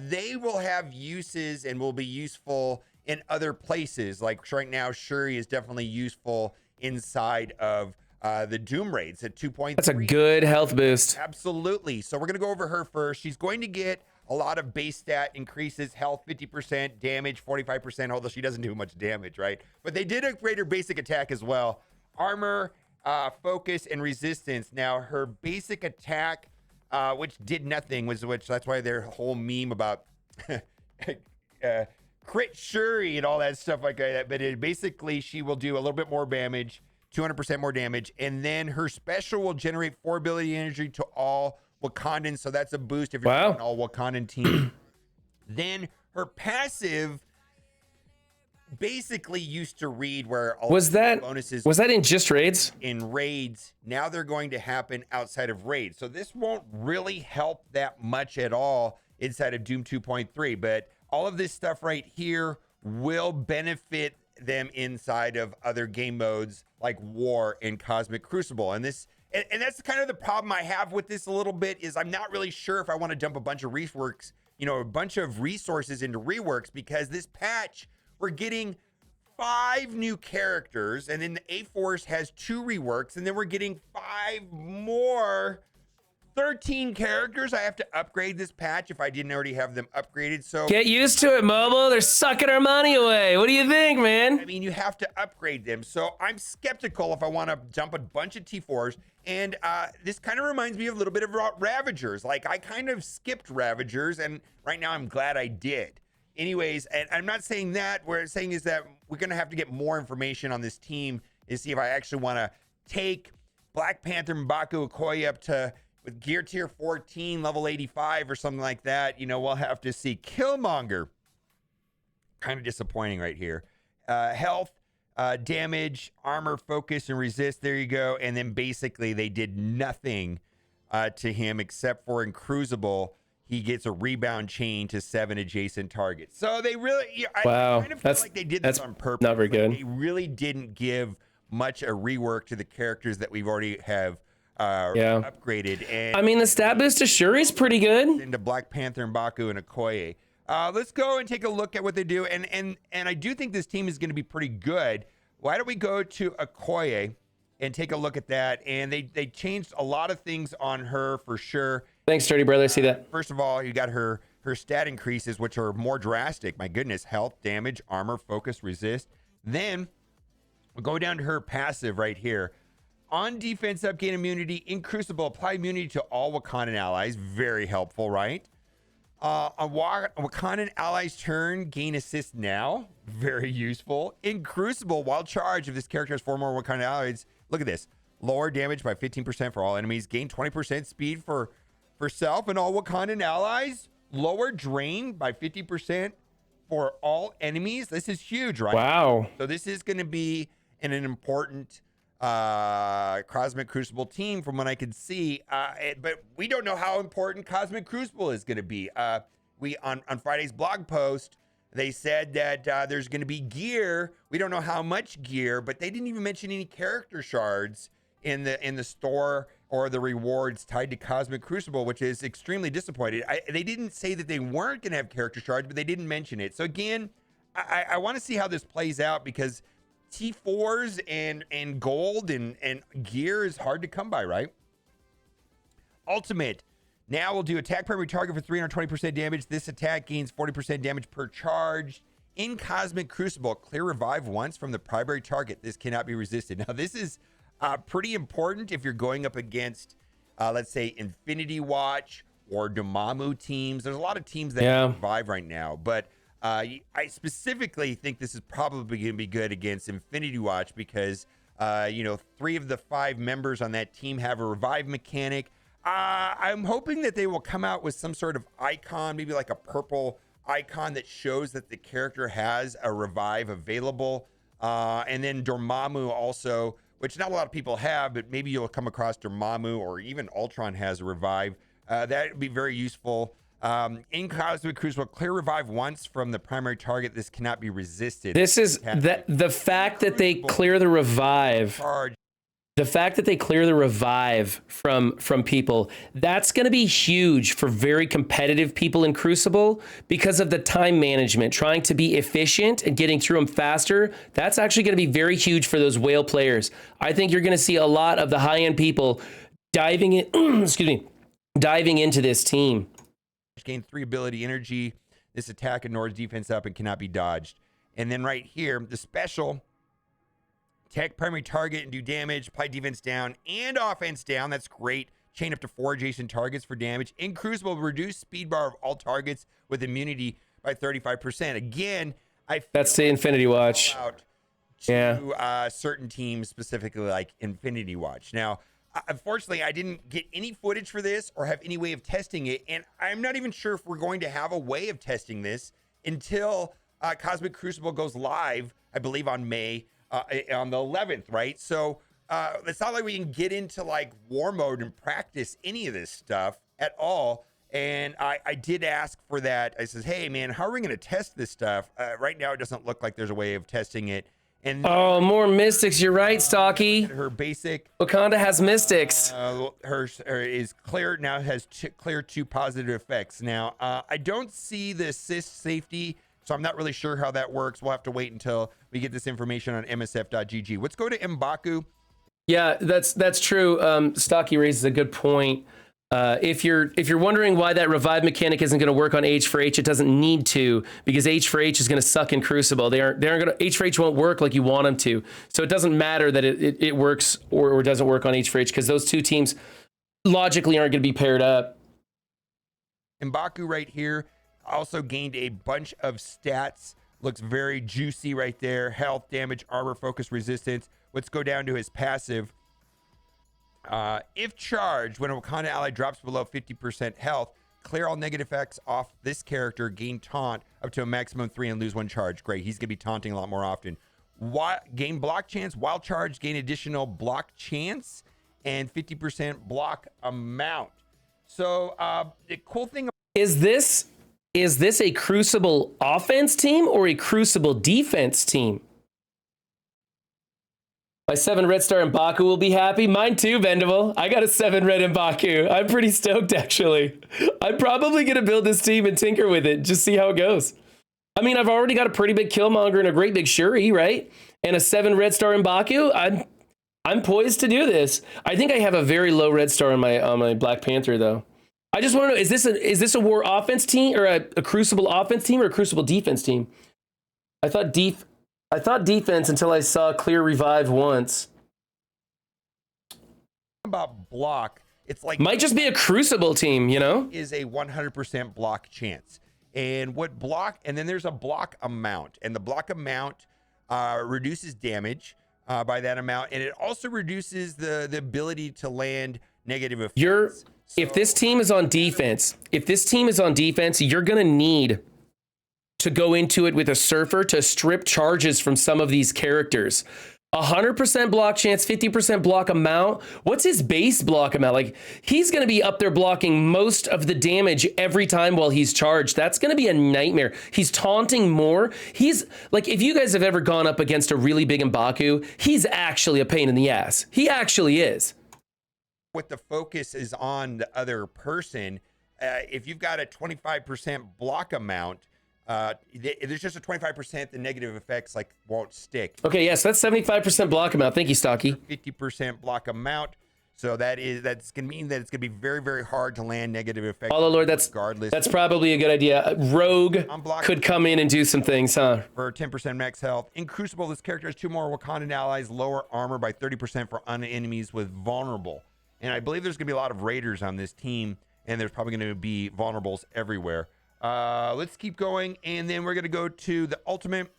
they will have uses and will be useful in other places. Like right now, Shuri is definitely useful inside of the Doom raids at 2.3. That's a good health boost. Absolutely. So we're going to go over her first. She's going to get a lot of base stat increases, health 50%, damage 45%, although she doesn't do much damage, right? But they did upgrade her basic attack as well. Armor, focus, and resistance. Now, her basic attack, which did nothing, that's why their whole meme about crit Shuri and all that stuff like that. But basically, she will do a little bit more damage, 200% more damage. And then her special will generate 4 ability energy to all Wakandan, so that's a boost if you're an all Wakandan team. Then her passive basically used to read where all bonuses was that in just raids? In raids, now they're going to happen outside of raids. So this won't really help that much at all inside of Doom 2.3, but all of this stuff right here will benefit them inside of other game modes like War and Cosmic Crucible. And that's kind of the problem I have with this a little bit is I'm not really sure if I want to dump a bunch of reworks, a bunch of resources into reworks, because this patch we're getting 5 new characters, and then the A-Force has 2 reworks, and then we're getting 5 more, 13 characters. I have to upgrade this patch if I didn't already have them upgraded. So get used to it, Mobile. They're sucking our money away. What do you think, man? I mean, you have to upgrade them. So I'm skeptical if I want to dump a bunch of T4s. And this kind of reminds me of a little bit of Ravagers. Like, I kind of skipped Ravagers, and right now I'm glad I did. Anyways, and I'm not saying that. What I'm saying is that we're going to have to get more information on this team to see if I actually want to take Black Panther, M'Baku, Okoye up to with gear tier 14, level 85 or something like that. We'll have to see. Killmonger, kind of disappointing right here. Health, damage, armor, focus, and resist. There you go. And then basically they did nothing to him except for in Crucible, he gets a rebound chain to 7 adjacent targets. So they really, I kind of feel like they did this on purpose. Not very good. They really didn't give much a rework to the characters that we've already have upgraded. And I mean, the stat boost to Shuri is pretty good. Into Black Panther, M'Baku, and Okoye. Let's go and take a look at what they do. And I do think this team is going to be pretty good. Why don't we go to Okoye and take a look at that? And they changed a lot of things on her for sure. Thanks, Sturdy Brother. I see that. First of all, you got her stat increases, which are more drastic. My goodness, health, damage, armor, focus, resist. Then we'll go down to her passive right here. On defense, up gain immunity. In Crucible, apply immunity to all Wakandan allies. Very helpful, right? On Wakandan allies' turn, gain assist now. Very useful. In Crucible, while charged, if this character has 4 more Wakandan allies, look at this. Lower damage by 15% for all enemies. Gain 20% speed for self and all Wakandan allies. Lower drain by 50% for all enemies. This is huge, right? Wow. So this is going to be an important Cosmic Crucible team from what I can see, but we don't know how important Cosmic Crucible is going to be. We on Friday's blog post, they said that there's going to be gear. We don't know how much gear, but they didn't even mention any character shards in the store or the rewards tied to Cosmic Crucible, which is extremely disappointing. They didn't say that they weren't going to have character charge, but they didn't mention it. So again, I want to see how this plays out, because T4s and gold and gear is hard to come by, right? Ultimate. Now we'll do attack primary target for 320% damage. This attack gains 40% damage per charge. In Cosmic Crucible, clear revive once from the primary target. This cannot be resisted. Now, this is pretty important if you're going up against, let's say, Infinity Watch or Dormammu teams. There's a lot of teams that can revive right now, but I specifically think this is probably going to be good against Infinity Watch, because, 3 of the 5 members on that team have a revive mechanic. I'm hoping that they will come out with some sort of icon, maybe like a purple icon that shows that the character has a revive available. And then Dormammu also, which not a lot of people have, but maybe you'll come across Dormammu, or even Ultron has a revive. That would be very useful. In Cosmic Crucible, clear revive once from the primary target. This cannot be resisted. This is the fact that they clear the revive. The fact that they clear the revive from people, that's going to be huge for very competitive people in Crucible, because of the time management, trying to be efficient and getting through them faster. That's actually going to be very huge for those whale players. I think you're going to see a lot of the high-end people diving in, diving into this team. Gain 3 ability energy. This attack ignores defense up and cannot be dodged. And then right here, the special, attack primary target and do damage, apply defense down and offense down. That's great. Chain up to 4 adjacent targets for damage. In Crucible, reduce speed bar of all targets with immunity by 35%. Again, that's the Infinity Watch. To certain teams, specifically like Infinity Watch. Now, unfortunately, I didn't get any footage for this or have any way of testing it, and I'm not even sure if we're going to have a way of testing this until Cosmic Crucible goes live, I believe on May. On the 11th, right? So it's not like we can get into like war mode and practice any of this stuff at all. And I did ask for that. I says, hey man, how are we going to test this stuff? Right now, it doesn't look like there's a way of testing it. And more mystics. You're right, Stocky. Her basic Wakanda has mystics. Her is clear now, has clear 2 positive effects. Now, I don't see the assist safety, so I'm not really sure how that works. We'll have to wait until we get this information on msf.gg. Let's go to M'Baku. Yeah, that's true. Stocky raises a good point. If you're wondering why that revive mechanic isn't going to work on H4H, it doesn't need to, because H4H is going to suck in Crucible. They aren't going to. H4H won't work like you want them to. So it doesn't matter that it works or doesn't work on H4H, because those 2 teams logically aren't going to be paired up. M'Baku right here also gained a bunch of stats. Looks very juicy right there. Health, damage, armor, focus, resistance. Let's go down to his passive. If charged, when a Wakanda ally drops below 50% health, clear all negative effects off this character, gain taunt up to a maximum 3 and lose 1 charge. Great. He's going to be taunting a lot more often. Gain block chance, while charged, gain additional block chance and 50% block amount. So the cool thing is this a Crucible offense team or a Crucible defense team? My 7 red star M'Baku will be happy. Mine too, Vendible. I got a 7 red M'Baku. I'm pretty stoked, actually. I'm probably going to build this team and tinker with it, just see how it goes. I mean, I've already got a pretty big Killmonger and a great big Shuri, right? And a 7 red star M'Baku. I'm poised to do this. I think I have a very low red star on my Black Panther, though. I just want to know, is this a war offense team, or a Crucible offense team, or a Crucible defense team? I thought defense until I saw clear revive once. About block, it's like might just be a Crucible team, you know? Is a 100% block chance. And what block, and then there's a block amount, and the block amount reduces damage by that amount, and it also reduces the ability to land negative effects. If this team is on defense, you're gonna need to go into it with a surfer to strip charges from some of these characters. 100% block chance, 50% block amount. What's his base block amount? Like, he's going to be up there blocking most of the damage every time while he's charged. That's going to be a nightmare. He's taunting more. He's like, if you guys have ever gone up against a really big M'Baku, he's actually a pain in the ass. He actually is. what the focus is on the other person. If you've got a 25% block amount, there's just a 25% the negative effects like won't stick. Okay, yes, that's 75% block amount. Thank you, Stocky. 50% block amount. So that's gonna mean that it's gonna be very, very hard to land negative effects. Oh Lord, that's probably a good idea. Rogue could come in and do some things, huh? For 10% max health. In Crucible, this character has 2 more Wakandan allies, lower armor by 30% for enemies with vulnerable. And I believe there's gonna be a lot of raiders on this team, and there's probably gonna be vulnerables everywhere. Let's keep going, and then we're gonna go to the ultimate.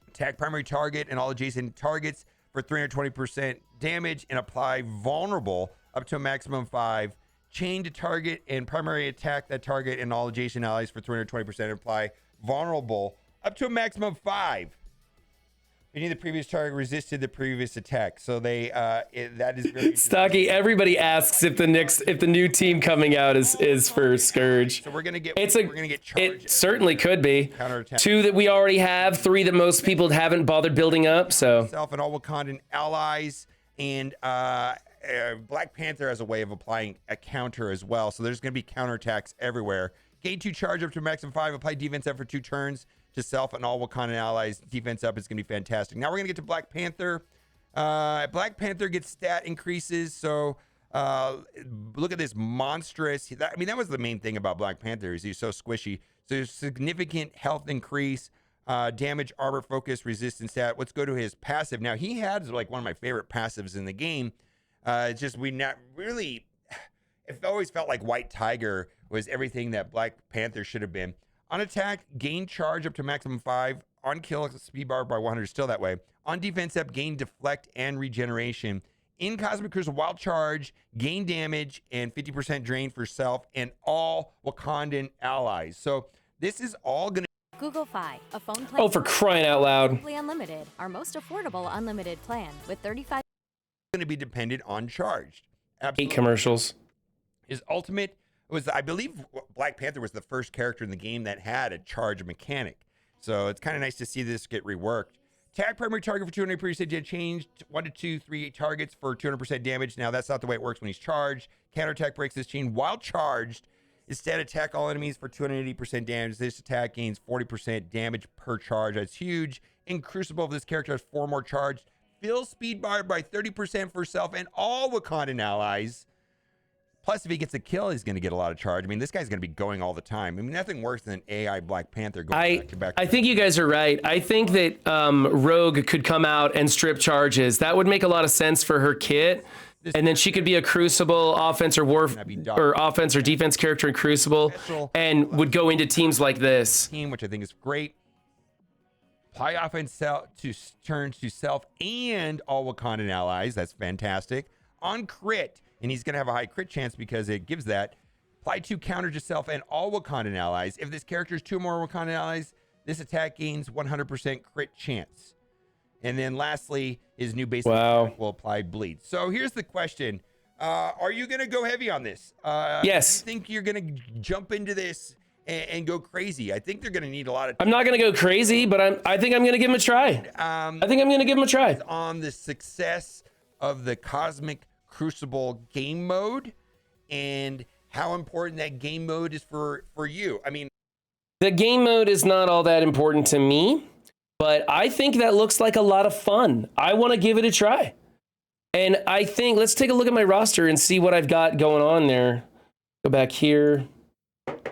Attack primary target and all adjacent targets for 320% damage, and apply vulnerable up to a maximum 5. Chain to target and primary attack that target and all adjacent allies for 320%. Apply vulnerable up to a maximum 5. Meaning the previous target resisted the previous attack. So that is very Stocky. Everybody asks if the new team coming out is for Scourge. So we're gonna get charged. It certainly could be. Counterattack. 2 that we already have, 3 that most people haven't bothered building up. So Self and all Wakandan allies, and Black Panther has a way of applying a counter as well. So there's gonna be counterattacks everywhere. Gain 2 charge up to a maximum 5. Apply defense up for 2 turns to self and all Wakandan allies. Defense up is going to be fantastic. Now we're going to get to Black Panther. Black Panther gets stat increases. So look at this monstrous. That was the main thing about Black Panther, is he's so squishy. So there's significant health increase, damage, armor, focus, resistance stat. Let's go to his passive. Now he has like one of my favorite passives in the game. It's just it always felt like White Tiger was everything that Black Panther should have been. On attack, gain charge up to maximum 5. On kill, speed bar by 100, still that way. On defense up, gain deflect and regeneration. In Cosmic Crucible, wild charge, gain damage, and 50% drain for self and all Wakandan allies. So this is all going to Google Fi, a phone plan. oh, for crying out loud! Unlimited, our most affordable unlimited plan with 35. going to be dependent on charged. 8 commercials. His ultimate was, I believe, Black Panther was the first character in the game that had a charge mechanic. So it's kind of nice to see this get reworked. Tag primary target for 200% changed. 1 to 2, 3 targets for 200% damage. Now that's not the way it works when he's charged. Counterattack breaks this chain while charged. Instead, attack all enemies for 280% damage. This attack gains 40% damage per charge. That's huge. In Crucible, this character has 4 more charge. Fill speed bar by 30% for self and all Wakandan allies. Plus, if he gets a kill, he's going to get a lot of charge. I mean, this guy's going to be going all the time. I mean, nothing worse than AI Black Panther going back to back. I think you guys are right. I think that Rogue could come out and strip charges. That would make a lot of sense for her kit. And then she could be a Crucible offense or offense or defense character in Crucible, and would go into teams like this. Team, which I think is great. Apply offense to turns to self and all Wakandan allies. That's fantastic. On crit, and he's going to have a high crit chance because it gives that. Apply 2 counter to self and all Wakandan allies. If this character is 2 more Wakandan allies, this attack gains 100% crit chance. And then lastly, his new basic attack will apply bleed. So here's the question. Are you going to go heavy on this? Yes. Do you think you're going to jump into this and go crazy? I think they're going to need a lot of... I'm not going to go crazy, but I think I'm going to give him a try. I think I'm going to give him a try. On the success of the Cosmic Crucible game mode and how important that game mode is for you. I mean, the game mode is not all that important to me, but I think that looks like a lot of fun. I want to give it a try. And I think, let's take a look at my roster and see what I've got going on there. Go back here. I'm going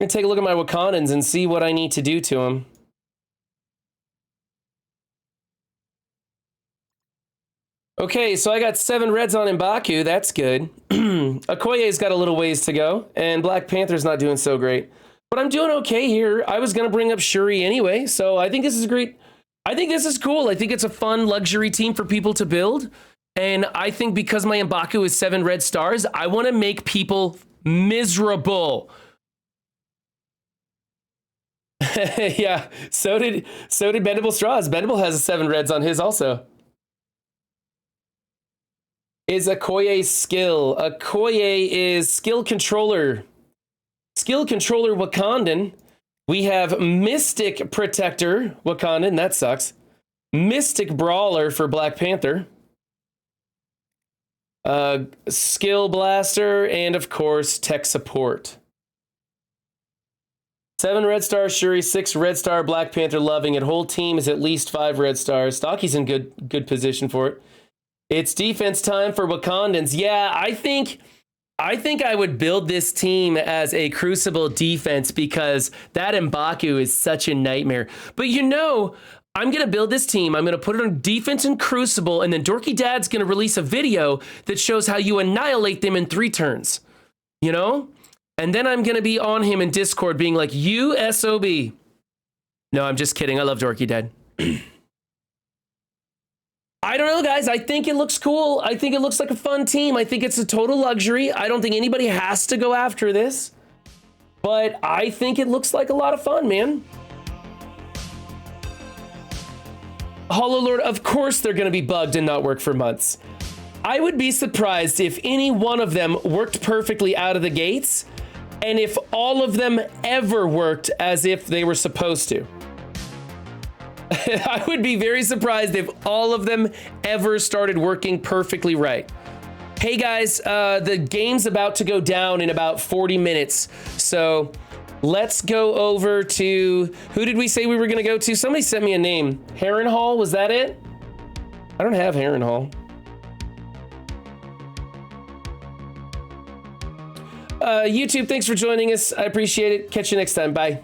to take a look at my Wakandans and see what I need to do to them. Okay, so I got 7 reds on M'Baku. That's good. Okoye's got a little ways to go, and Black Panther's not doing so great. But I'm doing okay here. I was going to bring up Shuri anyway, so I think this is great. I think this is cool. I think it's a fun luxury team for people to build. And I think because my M'Baku is 7 red stars, I want to make people miserable. Yeah, so did Bendable Straws. Bendable has 7 reds on his also. Is Okoye's skill. Okoye is skill controller. Skill controller Wakandan. We have Mystic Protector Wakandan. That sucks. Mystic Brawler for Black Panther. Skill Blaster, and of course, tech support. 7 red star Shuri, 6 red star Black Panther loving it. Whole team is at least 5 red stars. Stocky's in good position for it. It's defense time for Wakandans. Yeah, I think I would build this team as a Crucible defense because that M'Baku is such a nightmare. But you know, I'm going to build this team. I'm going to put it on defense and Crucible, and then Dorky Dad's going to release a video that shows how you annihilate them in 3 turns. You know? And then I'm going to be on him in Discord being like, you SOB. No, I'm just kidding. I love Dorky Dad. I don't know, guys. I think it looks cool. I think it looks like a fun team. I think it's a total luxury. I don't think anybody has to go after this. But I think it looks like a lot of fun, man. Hollow Lord, of course they're going to be bugged and not work for months. I would be surprised if any one of them worked perfectly out of the gates, and if all of them ever worked as if they were supposed to. I would be very surprised if all of them ever started working perfectly right. Hey guys, the game's about to go down in about 40 minutes. So let's go over to, who did we say we were going to go to? Somebody sent me a name. Harrenhal, was that it? I don't have Harrenhal. YouTube, thanks for joining us. I appreciate it. Catch you next time. Bye.